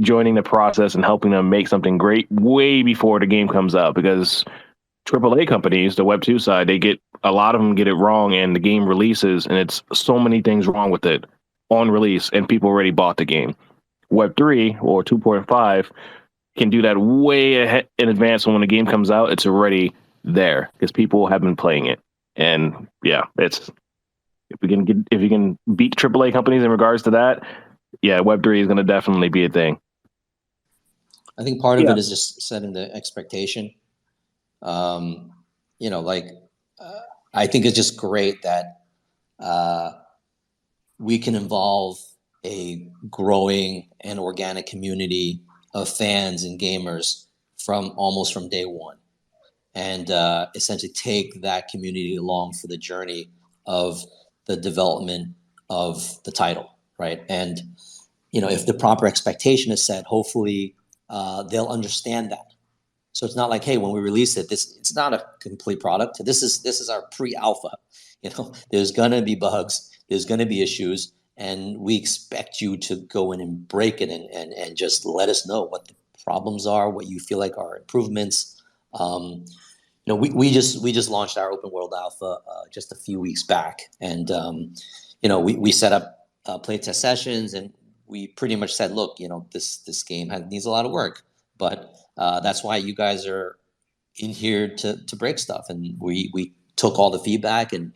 joining the process and helping them make something great way before the game comes out, because AAA companies, the Web2 side, a lot of them get it wrong, and the game releases and it's so many things wrong with it on release and people already bought the game. Web3 or 2.5 can do that way ahead in advance, and when the game comes out, it's already there because people have been playing it. And yeah, if you can beat AAA companies in regards to that, yeah, Web3 is going to definitely be a thing. I think part of it is just setting the expectation. I think it's just great that we can involve a growing and organic community of fans and gamers almost from day one, and essentially take that community along for the journey of the development of the title, right? And if the proper expectation is set, hopefully they'll understand that. So it's not like, hey, when we release it, it's not a complete product. This is our pre-alpha. There's gonna be bugs, there's gonna be issues, and we expect you to go in and break it and just let us know what the problems are, what you feel like are improvements. We just launched our open world alpha just a few weeks back, and we set up playtest sessions, and we pretty much said, look, this game needs a lot of work, but that's why you guys are in here to break stuff. And we took all the feedback, and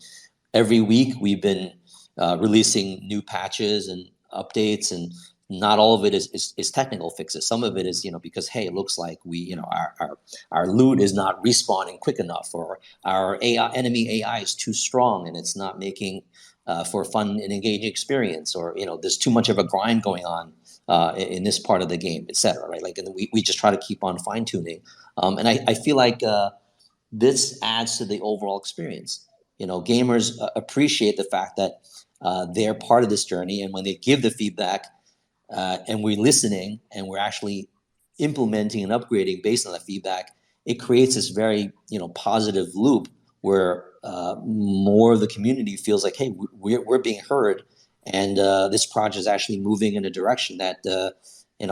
every week we've been releasing new patches and updates, and not all of it is technical fixes. Some of it is, because, hey, it looks like our loot is not respawning quick enough, or our enemy AI is too strong and it's not making for a fun and engaging experience, or there's too much of a grind going on in this part of the game, etc. Right? Like, and we just try to keep on fine tuning, and I feel like this adds to the overall experience. Gamers appreciate the fact that they're part of this journey, and when they give the feedback, and we're listening and we're actually implementing and upgrading based on that feedback, it creates this very positive loop where more of the community feels like, hey, we're being heard, and this project is actually moving in a direction that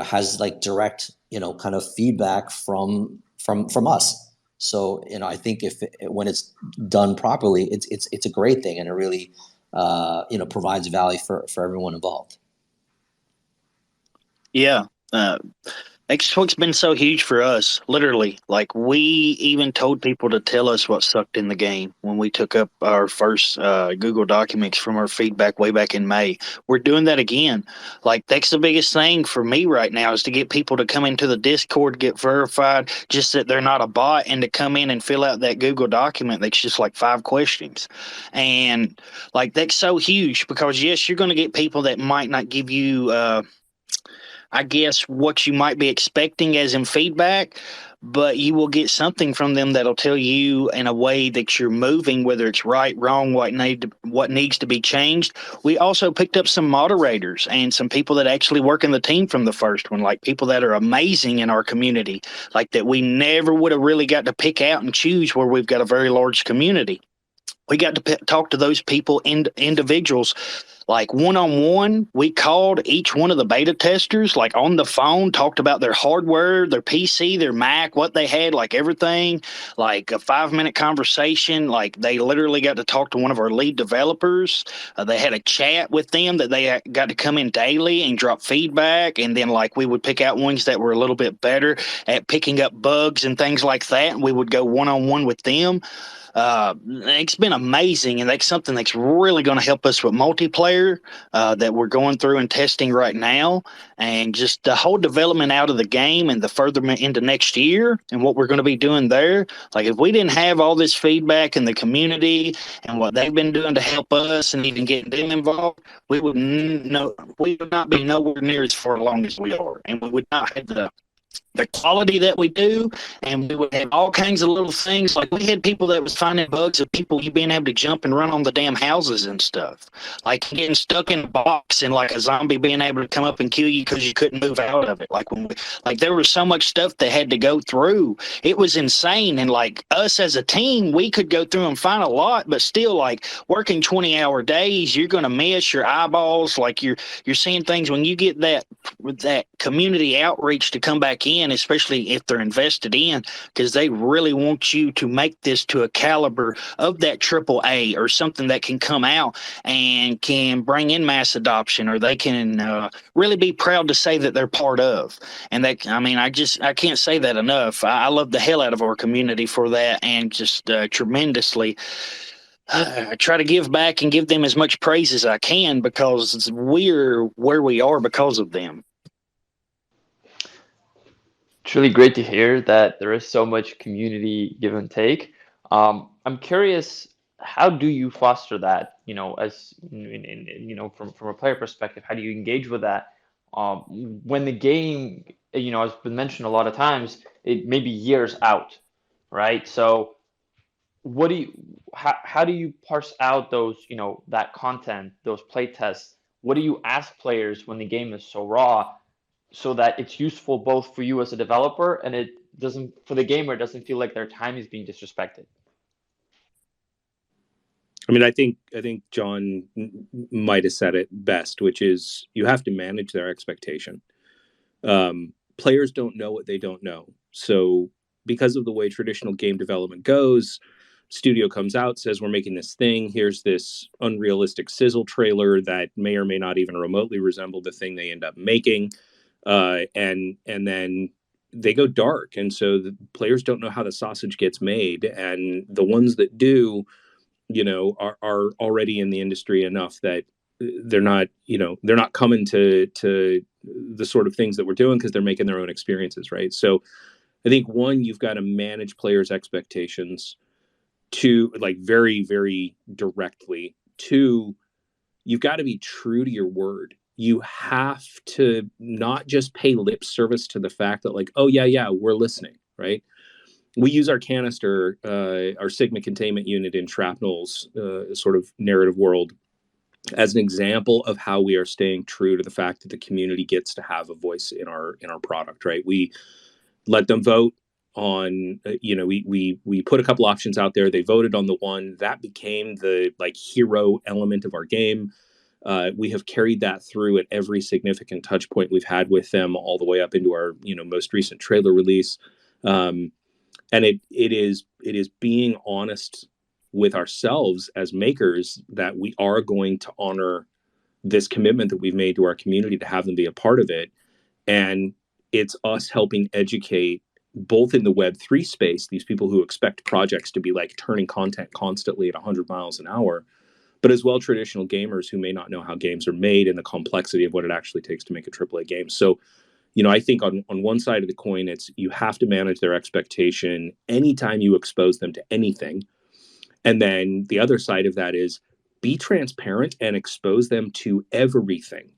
has like direct kind of feedback from us. So I think when it's done properly, it's a great thing, and it really provides value for everyone involved. Yeah. Xbox been so huge for us, literally. Like, we even told people to tell us what sucked in the game when we took up our first Google Documents from our feedback way back in May. We're doing that again. Like, that's the biggest thing for me right now, is to get people to come into the Discord, get verified, just that they're not a bot, and to come in and fill out that Google document that's just like 5 questions. And like, that's so huge, because yes, you're going to get people that might not give you I guess what you might be expecting as in feedback, but you will get something from them that'll tell you in a way that you're moving, whether it's right, wrong, what needs to be changed. We also picked up some moderators and some people that actually work in the team from the first one, like people that are amazing in our community, like that we never would have really got to pick out and choose where we've got a very large community. We got to talk to those people, individuals, like one-on-one. We called each one of the beta testers, like on the phone, talked about their hardware, their PC, their Mac, what they had, like everything, like a 5-minute conversation. Like they literally got to talk to one of our lead developers. They had a chat with them that they got to come in daily and drop feedback. And then like we would pick out ones that were a little bit better at picking up bugs and things like that. And we would go one-on-one with them. It's been amazing, and that's something that's really going to help us with multiplayer that we're going through and testing right now, and just the whole development out of the game and the further into next year and what we're going to be doing there. Like if we didn't have all this feedback in the community and what they've been doing to help us and even getting them involved, we would not be nowhere near as far along as we are, and we would not have the quality that we do, and we would have all kinds of little things. Like we had people that was finding bugs of people you being able to jump and run on the damn houses and stuff, like getting stuck in a box and like a zombie being able to come up and kill you because you couldn't move out of it. Like there was so much stuff they had to go through. It was insane. And like us as a team, we could go through and find a lot, but still like working 20-hour days, you're going to miss your eyeballs. Like you're seeing things when you get that community outreach to come back in, especially if they're invested in, because they really want you to make this to a caliber of that AAA or something that can come out and can bring in mass adoption, or they can really be proud to say that they're part of. And that, I mean, I can't say that enough. I love the hell out of our community for that, and just tremendously I try to give back and give them as much praise as I can, because we're where we are because of them. It's really great to hear that there is so much community give and take. I'm curious, how do you foster that? You know, as from a player perspective, how do you engage with that? When the game, has been mentioned a lot of times, it may be years out, right? So, how do you parse out those, that content, those play tests? What do you ask players when the game is so raw, so that it's useful both for you as a developer and it doesn't, for the gamer, it doesn't feel like their time is being disrespected? I mean, I think John might have said it best, which is you have to manage their expectation. Players don't know what they don't know. So because of the way traditional game development goes, studio comes out, says we're making this thing. Here's this unrealistic sizzle trailer that may or may not even remotely resemble the thing they end up making. And then they go dark. And so the players don't know how the sausage gets made. And the ones that do, are already in the industry enough that they're not coming to the sort of things that we're doing because they're making their own experiences. Right. So I think one, you've got to manage players' expectations. Two, like very, very directly. Two, you've got to be true to your word. You have to not just pay lip service to the fact that like, oh yeah, we're listening, right? We use our canister, our Sigma containment unit in Shrapnel's sort of narrative world as an example of how we are staying true to the fact that the community gets to have a voice in our product, right? We let them vote on, we put a couple options out there. They voted on the one that became the like hero element of our game. We have carried that through at every significant touch point we've had with them, all the way up into our, most recent trailer release. And it is being honest with ourselves as makers that we are going to honor this commitment that we've made to our community to have them be a part of it. And it's us helping educate both in the Web3 space, these people who expect projects to be like turning content constantly at 100 miles an hour, but as well traditional gamers who may not know how games are made and the complexity of what it actually takes to make a AAA game. So, I think on one side of the coin, it's you have to manage their expectation anytime you expose them to anything. And then the other side of that is be transparent and expose them to everything.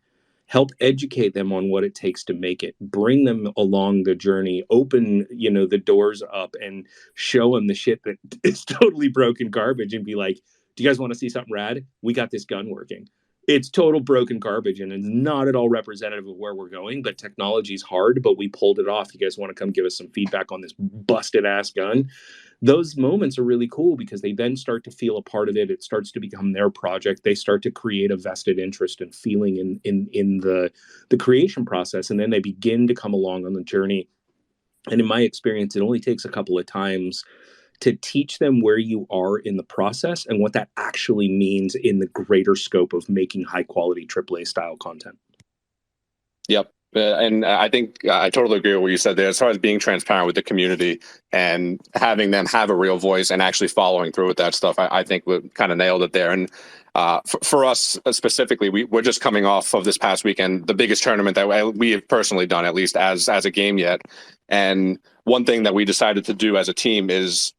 help educate them on what it takes to make it, bring them along the journey, open, the doors up and show them the shit that is totally broken garbage and be like, do you guys want to see something rad? We got this gun working. It's total broken garbage and it's not at all representative of where we're going, but technology's hard, but we pulled it off. You guys want to come give us some feedback on this busted ass gun? Those moments are really cool because they then start to feel a part of it. It starts to become their project. They start to create a vested interest and feeling in the creation process. And then they begin to come along on the journey. And in my experience, it only takes a couple of times to teach them where you are in the process and what that actually means in the greater scope of making high quality AAA style content. Yep. And I think I totally agree with what you said there. As far as being transparent with the community and having them have a real voice and actually following through with that stuff, I think we kind of nailed it there. And for us specifically, we're just coming off of this past weekend, the biggest tournament that we have personally done, at least as a game yet. And one thing that we decided to do as a team is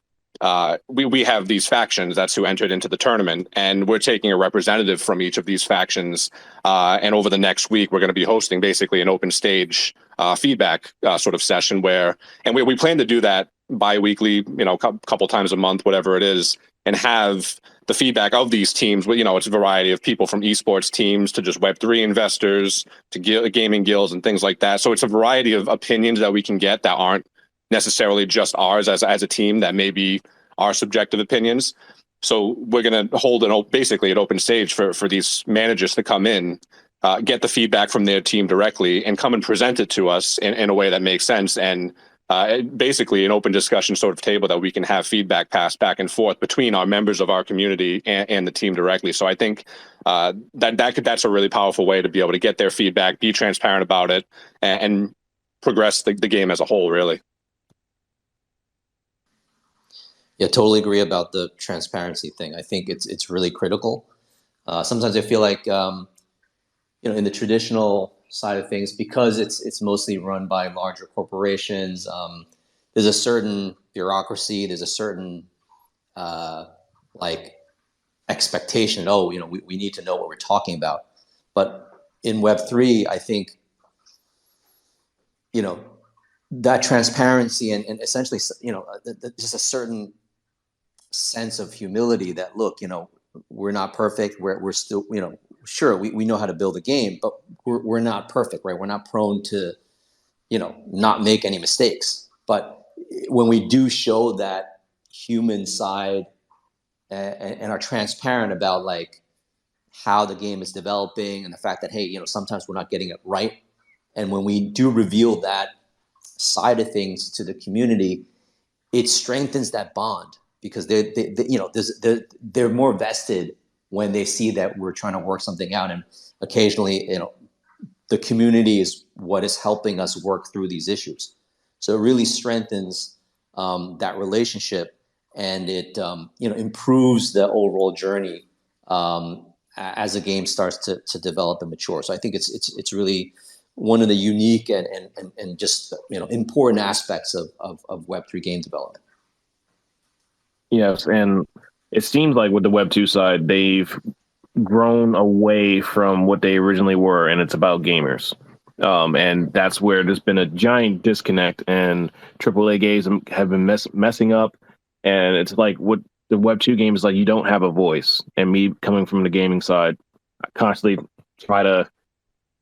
we have these factions. That's who entered into the tournament, and we're taking a representative from each of these factions. And over the next week, we're going to be hosting basically an open stage feedback sort of session and we plan to do that bi-weekly, couple times a month, whatever it is, and have the feedback of these teams. It's a variety of people from esports teams to just Web3 investors to gaming guilds and things like that. So it's a variety of opinions that we can get that aren't necessarily just ours as a team, that may be our subjective opinions. So we're going to hold basically an open stage for these managers to come in, get the feedback from their team directly and come and present it to us in a way that makes sense. And basically an open discussion sort of table that we can have feedback passed back and forth between our members of our community and the team directly. So I think that's a really powerful way to be able to get their feedback, be transparent about it, and progress the game as a whole, really. Yeah, totally agree about the transparency thing. I think it's really critical. Sometimes I feel like in the traditional side of things, because it's mostly run by larger corporations, there's a certain bureaucracy, there's a certain expectation. We need to know what we're talking about. But in Web3, I think that transparency and essentially just a certain sense of humility that, look, we're not perfect. We're still, sure, we know how to build a game, but we're not perfect, right? We're not prone to, not make any mistakes. But when we do show that human side and are transparent about how the game is developing and the fact that, hey, sometimes we're not getting it right. And when we do reveal that side of things to the community, it strengthens that bond, because they're more vested when they see that we're trying to work something out. And occasionally, the community is what is helping us work through these issues. So it really strengthens that relationship, and it improves the overall journey as the game starts to develop and mature. So I think it's really one of the unique and just important aspects of Web3 game development. Yes, and it seems like with the Web 2 side, they've grown away from what they originally were, and it's about gamers. And that's where there's been a giant disconnect, and AAA games have been messing up. And it's like what the Web 2 game is like, you don't have a voice. And me coming from the gaming side, I constantly try to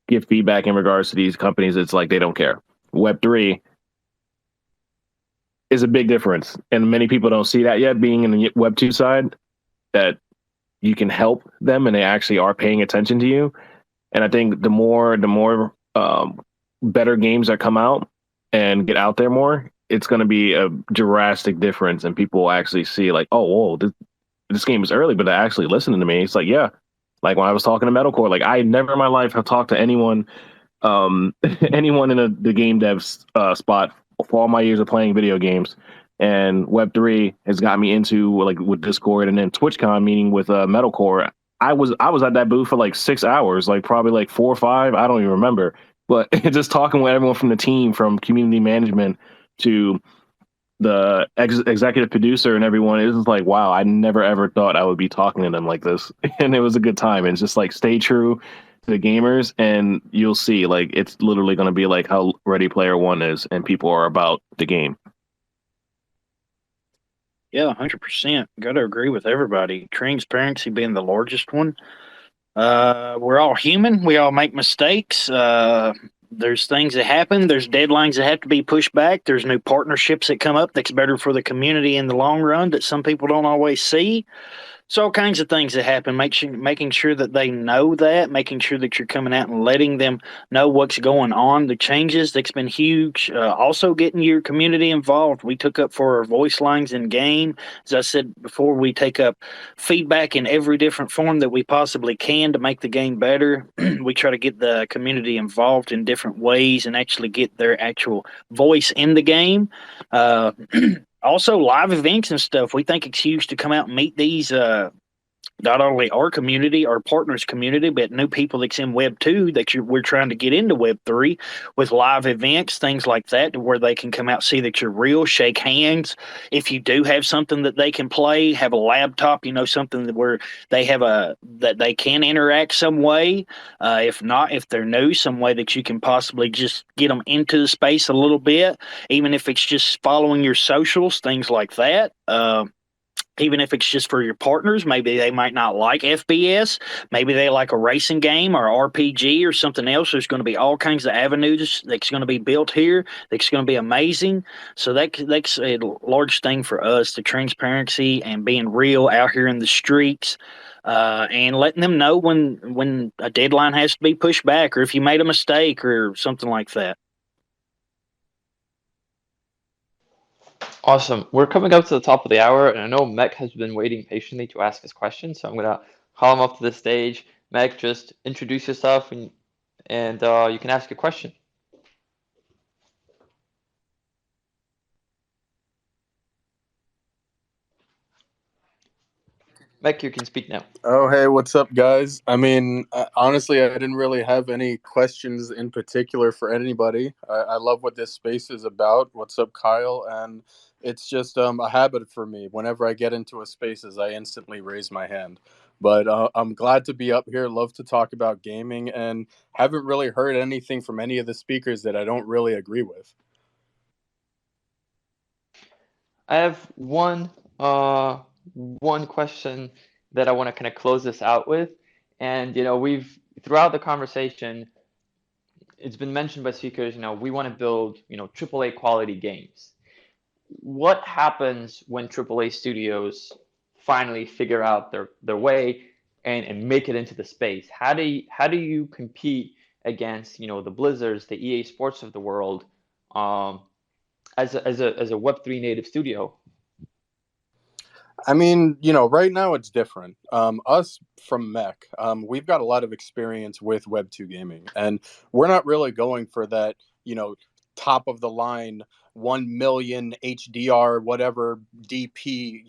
give feedback in regards to these companies. It's like they don't care. Web 3 is a big difference, and many people don't see that yet, being in the Web 2 side, that you can help them and they actually are paying attention to you. And I think the more better games that come out and get out there more, it's going to be a drastic difference, and people will actually see whoa, this game is early, but they're actually listening to me. It's like, yeah, like when I was talking to Metalcore, I never in my life have talked to anyone in the game dev spot for all my years of playing video games. And Web3 has got me into with Discord and then TwitchCon meeting with Metalcore. I was at that booth for 6 hours, probably 4 or 5. I don't even remember. But just talking with everyone from the team, from community management to the executive producer and everyone, it was like, wow, I never ever thought I would be talking to them like this. And it was a good time. And it's just stay true the gamers, and you'll see, like, it's literally going to be like how Ready Player One is, and people are about the game. Yeah, 100%. Got to agree with everybody. Transparency being the largest one. We're all human. We all make mistakes. There's things that happen. There's deadlines that have to be pushed back. There's new partnerships that come up that's better for the community in the long run that some people don't always see. So all kinds of things that happen, making sure that they know that, making sure that you're coming out and letting them know what's going on, the changes, that's been huge. Also getting your community involved. We took up for our voice lines in game. As I said before, we take up feedback in every different form that we possibly can to make the game better. We try to get the community involved in different ways and actually get their actual voice in the game. Also, live events and stuff. We think it's huge to come out and meet these, not only our community, our partners' community, but new people that's in Web 2 that we're trying to get into Web 3 with live events, things like that, where they can come out, see that you're real, shake hands. If you do have something that they can play, have a laptop, something where they have that they can interact some way. If not, if they're new, some way that you can possibly just get them into the space a little bit, even if it's just following your socials, things like that. Even if it's just for your partners, maybe they might not like FPS. Maybe they like a racing game or RPG or something else. There's going to be all kinds of avenues that's going to be built here that's going to be amazing. So that's a large thing for us, the transparency and being real out here in the streets. And letting them know when a deadline has to be pushed back or if you made a mistake or something like that. Awesome. We're coming up to the top of the hour, and I know Mech has been waiting patiently to ask his question, so I'm gonna call him up to the stage. Mech, just introduce yourself and you can ask your question. Mech, you can speak now. Oh, hey, what's up, guys? I mean, honestly, I didn't really have any questions in particular for anybody. I love what this space is about. What's up, Kyle? And it's just a habit for me. Whenever I get into a spaces, I instantly raise my hand. But I'm glad to be up here. Love to talk about gaming, and haven't really heard anything from any of the speakers that I don't really agree with. I have one question that I want to kind of close this out with. And, we've, throughout the conversation, it's been mentioned by speakers, we want to build, AAA quality games. What happens when AAA studios finally figure out their way and make it into the space? How do you compete against, the Blizzards, the EA Sports of the world, as a Web3 native studio? I mean, right now it's different. Us from Mech, we've got a lot of experience with Web 2 gaming, and we're not really going for that, top of the line 1 million HDR, whatever DP,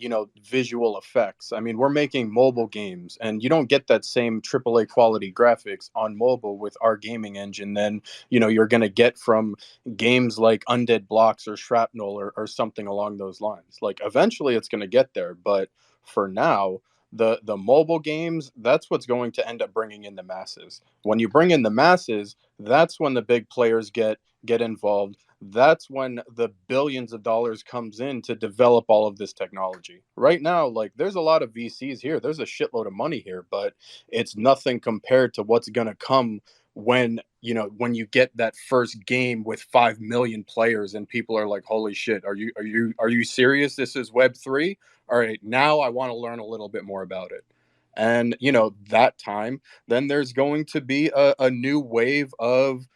visual effects. I mean, we're making mobile games, and you don't get that same AAA quality graphics on mobile with our gaming engine than, you're going to get from games like Undead Blocks or Shrapnel or something along those lines. Like, eventually it's going to get there, but for now, the mobile games, that's what's going to end up bringing in the masses. When you bring in the masses, that's when the big players get involved. That's when the billions of dollars comes in to develop all of this technology. Right now, like, there's a lot of VCs here. There's a shitload of money here, but it's nothing compared to what's going to come when you get that first game with 5 million players and people are like, holy shit, are you serious? This is Web3? All right, now I want to learn a little bit more about it. And that time, then there's going to be a new wave of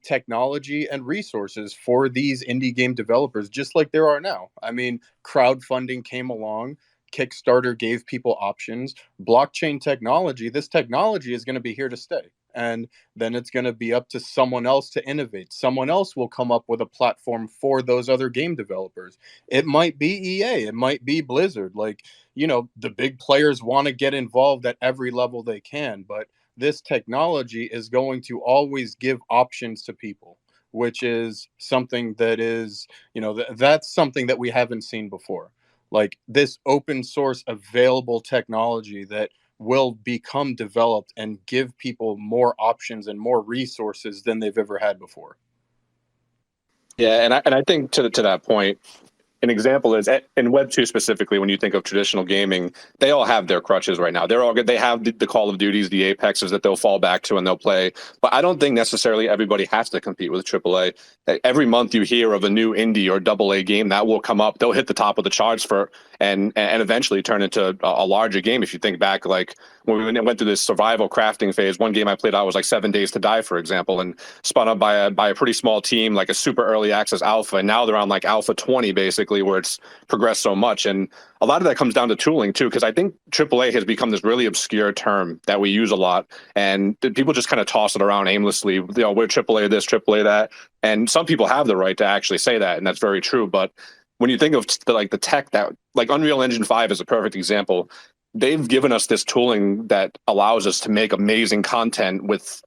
technology and resources for these indie game developers, just like there are now. I mean, crowdfunding came along, Kickstarter gave people options, blockchain technology, this technology is going to be here to stay. And then it's going to be up to someone else to innovate. Someone else will come up with a platform for those other game developers. It might be EA, it might be Blizzard. Like, the big players want to get involved at every level they can, but this technology is going to always give options to people, which is something that is, that's something that we haven't seen before. Like, this open source available technology that will become developed and give people more options and more resources than they've ever had before. Yeah, and I think to that point, an example is in Web 2 specifically, when you think of traditional gaming, they all have their crutches right now. They're all good. They have the Call of Duties, the Apexes that they'll fall back to and they'll play. But I don't think necessarily everybody has to compete with AAA. Every month you hear of a new indie or AA game that will come up. They'll hit the top of the charts and eventually turn into a larger game. If you think back, like when we went through this survival crafting phase, one game I played out was like 7 Days to Die, for example, and spun up by a pretty small team, like a super early access alpha. And now they're on like alpha 20, basically, where it's progressed so much. And a lot of that comes down to tooling too, because I think AAA has become this really obscure term that we use a lot, and people just kind of toss it around aimlessly. You know, we're AAA this, AAA that, and some people have the right to actually say that, and that's very true. But when you think of the tech that, like Unreal Engine 5 is a perfect example, they've given us this tooling that allows us to make amazing content with,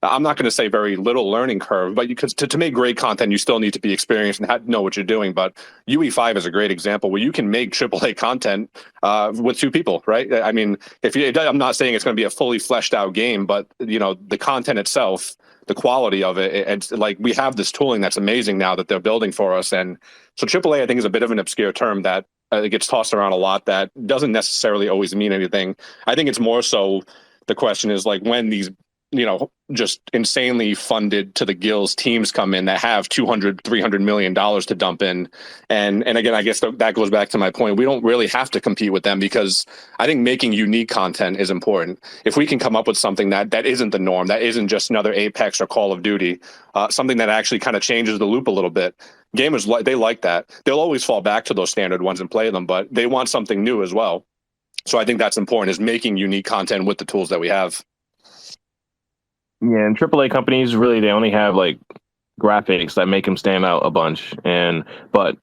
I'm not going to say very little learning curve, but because to make great content, you still need to be experienced and know what you're doing. But UE5 is a great example where you can make AAA content with 2 people, right? I mean, I'm not saying it's going to be a fully fleshed out game, but you know, the content itself, the quality of it's like we have this tooling that's amazing now that they're building for us. And so AAA, I think, is a bit of an obscure term that it gets tossed around a lot that doesn't necessarily always mean anything. I think it's more so the question is like when these, you know, just insanely funded to the gills teams come in that have $200-300 million to dump in. And again, I guess that goes back to my point. We don't really have to compete with them because I think making unique content is important. If we can come up with something that isn't the norm, that isn't just another Apex or Call of Duty, something that actually kind of changes the loop a little bit. Gamers, they like that. They'll always fall back to those standard ones and play them, but they want something new as well. So I think that's important, is making unique content with the tools that we have. Yeah, and AAA companies really, they only have like graphics that make them stand out a bunch, but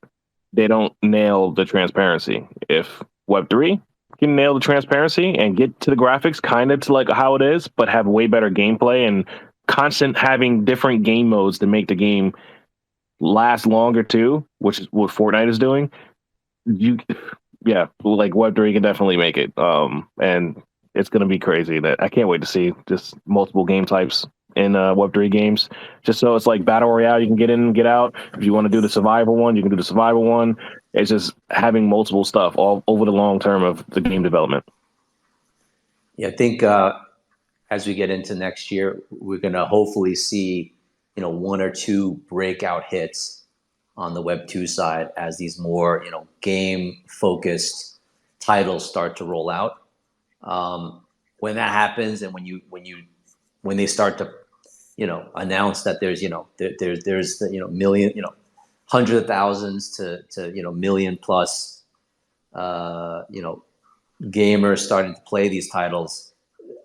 they don't nail the transparency. If Web3 can nail the transparency and get to the graphics kind of to like how it is, but have way better gameplay and constant having different game modes to make the game last longer too, which is what Fortnite is doing. Like Web3 can definitely make it. And it's going to be crazy. That I can't wait to see just multiple game types in Web3 games. Just so it's like Battle Royale, you can get in and get out. If you want to do the survival one, you can do the survival one. It's just having multiple stuff all over the long term of the game development. Yeah, I think as we get into next year, we're going to hopefully see, you know, 1 or 2 breakout hits on the Web 2 side as these more, you know, game focused titles start to roll out. When that happens, and when they start to, you know, announce that there's, you know, there's you know, million, you know, hundreds of thousands to you know, million plus, you know, gamers starting to play these titles,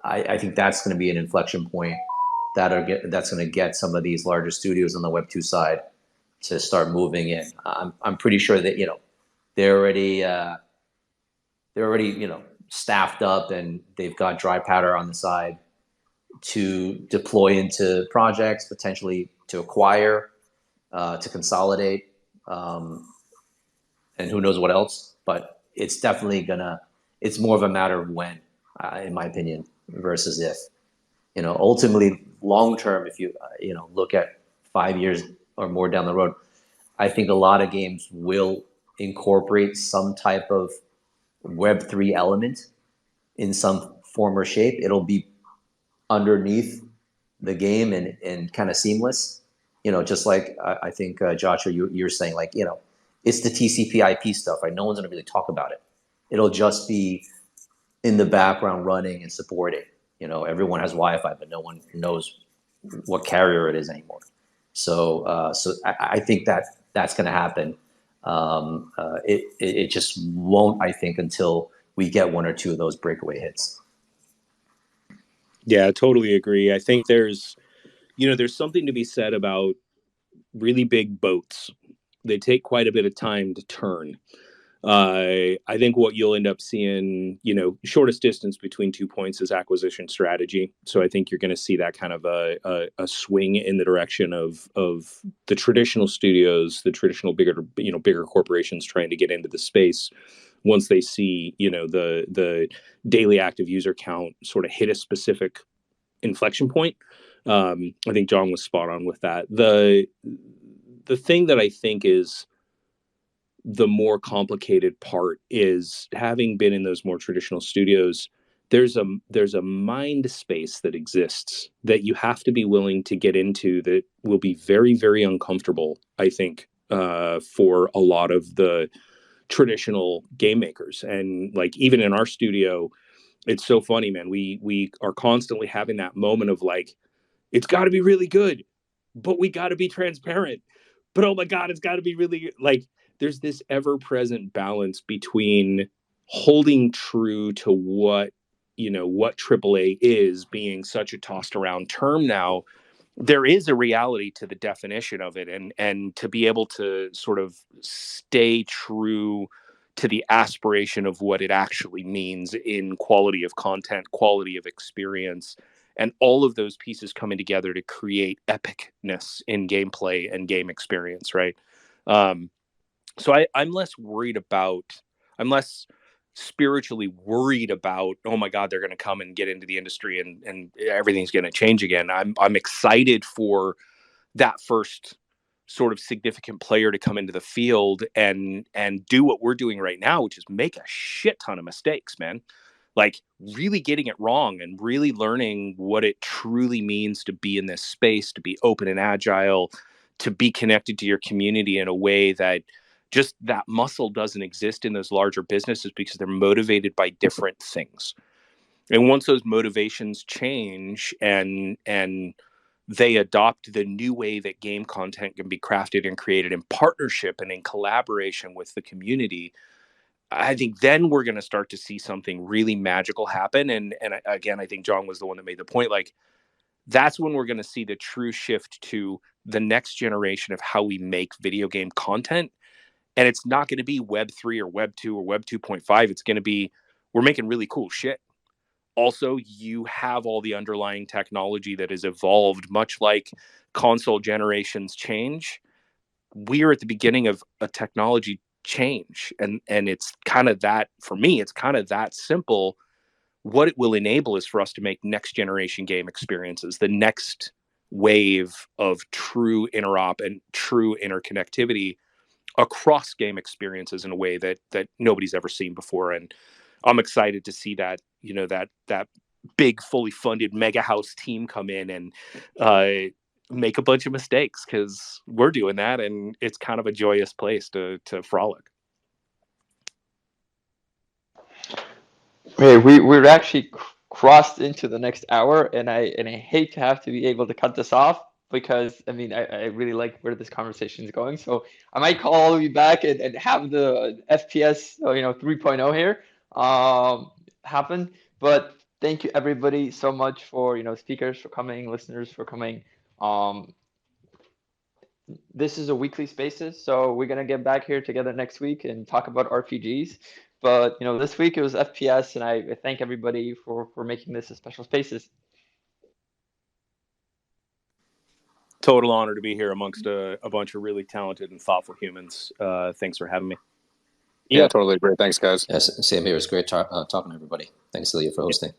I think that's going to be an inflection point that's going to get some of these larger studios on the Web 2 side to start moving in. I'm pretty sure that, you know, they're already you know, staffed up and they've got dry powder on the side to deploy into projects, potentially to acquire, to consolidate, and who knows what else. But it's definitely it's more of a matter of when, in my opinion, versus if. You know, ultimately, long term, if you you know, look at 5 years or more down the road, I think a lot of games will incorporate some type of Web3 element in some form or shape. It'll be underneath the game and kind of seamless, you know, just like I think Joshua, you're saying, like, you know, it's the TCP/IP stuff, right? No one's going to really talk about it. It'll just be in the background running and supporting. You know, everyone has Wi-Fi, but no one knows what carrier it is anymore. So I think that's going to happen. It just won't, I think, until we get 1 or 2 of those breakaway hits. Yeah, I totally agree. I think there's something to be said about really big boats. They take quite a bit of time to turn. I think what you'll end up seeing, you know, shortest distance between 2 points is acquisition strategy. So I think you're going to see that kind of a swing in the direction of the traditional studios, the traditional bigger corporations trying to get into the space, once they see, the daily active user count sort of hit a specific inflection point. I think John was spot on with that. The thing that I think is the more complicated part is, having been in those more traditional studios, there's a mind space that exists that you have to be willing to get into, that will be very, very uncomfortable, I think, for a lot of the traditional game makers. And like, even in our studio, it's so funny, man. We are constantly having that moment of like, it's got to be really good, but we got to be transparent. But oh my God, it's got to be really, like, there's this ever-present balance between holding true to what AAA is, being such a tossed around term now. There is a reality to the definition of it, and to be able to sort of stay true to the aspiration of what it actually means in quality of content, quality of experience, and all of those pieces coming together to create epicness in gameplay and game experience, right? So I'm less spiritually worried about, oh my God, they're going to come and get into the industry and everything's going to change again. I'm excited for that first sort of significant player to come into the field and do what we're doing right now, which is make a shit ton of mistakes, man. Like, really getting it wrong and really learning what it truly means to be in this space, to be open and agile, to be connected to your community in a way that just that muscle doesn't exist in those larger businesses, because they're motivated by different things. And once those motivations change and they adopt the new way that game content can be crafted and created in partnership and in collaboration with the community, I think then we're going to start to see something really magical happen. And again, I think John was the one that made the point, like, that's when we're going to see the true shift to the next generation of how we make video game content. And it's not going to be Web 3 or Web 2 or Web 2.5. It's going to be, we're making really cool shit. Also, you have all the underlying technology that has evolved, much like console generations change. We are at the beginning of a technology change. And it's kind of that, for me, it's kind of that simple. What it will enable is for us to make next generation game experiences, the next wave of true interop and true interconnectivity across game experiences in a way that nobody's ever seen before. And I'm excited to see that, that big, fully funded mega house team come in and make a bunch of mistakes, because we're doing that, and it's kind of a joyous place to frolic. Okay, we're actually crossed into the next hour, and I hate to have to be able to cut this off, because I mean I really like where this conversation is going. So I might call all of you back and have the FPS 3.0 here happen. But thank you everybody so much for speakers for coming, listeners for coming. This is a weekly spaces, so we're gonna get back here together next week and talk about RPGs. But this week it was FPS, and I thank everybody for making this a special spaces. Total honor to be here amongst a bunch of really talented and thoughtful humans. Thanks for having me. Yeah, totally great. Thanks, guys. Yes, same here. It's great talking to everybody. Thanks, Celia, for hosting.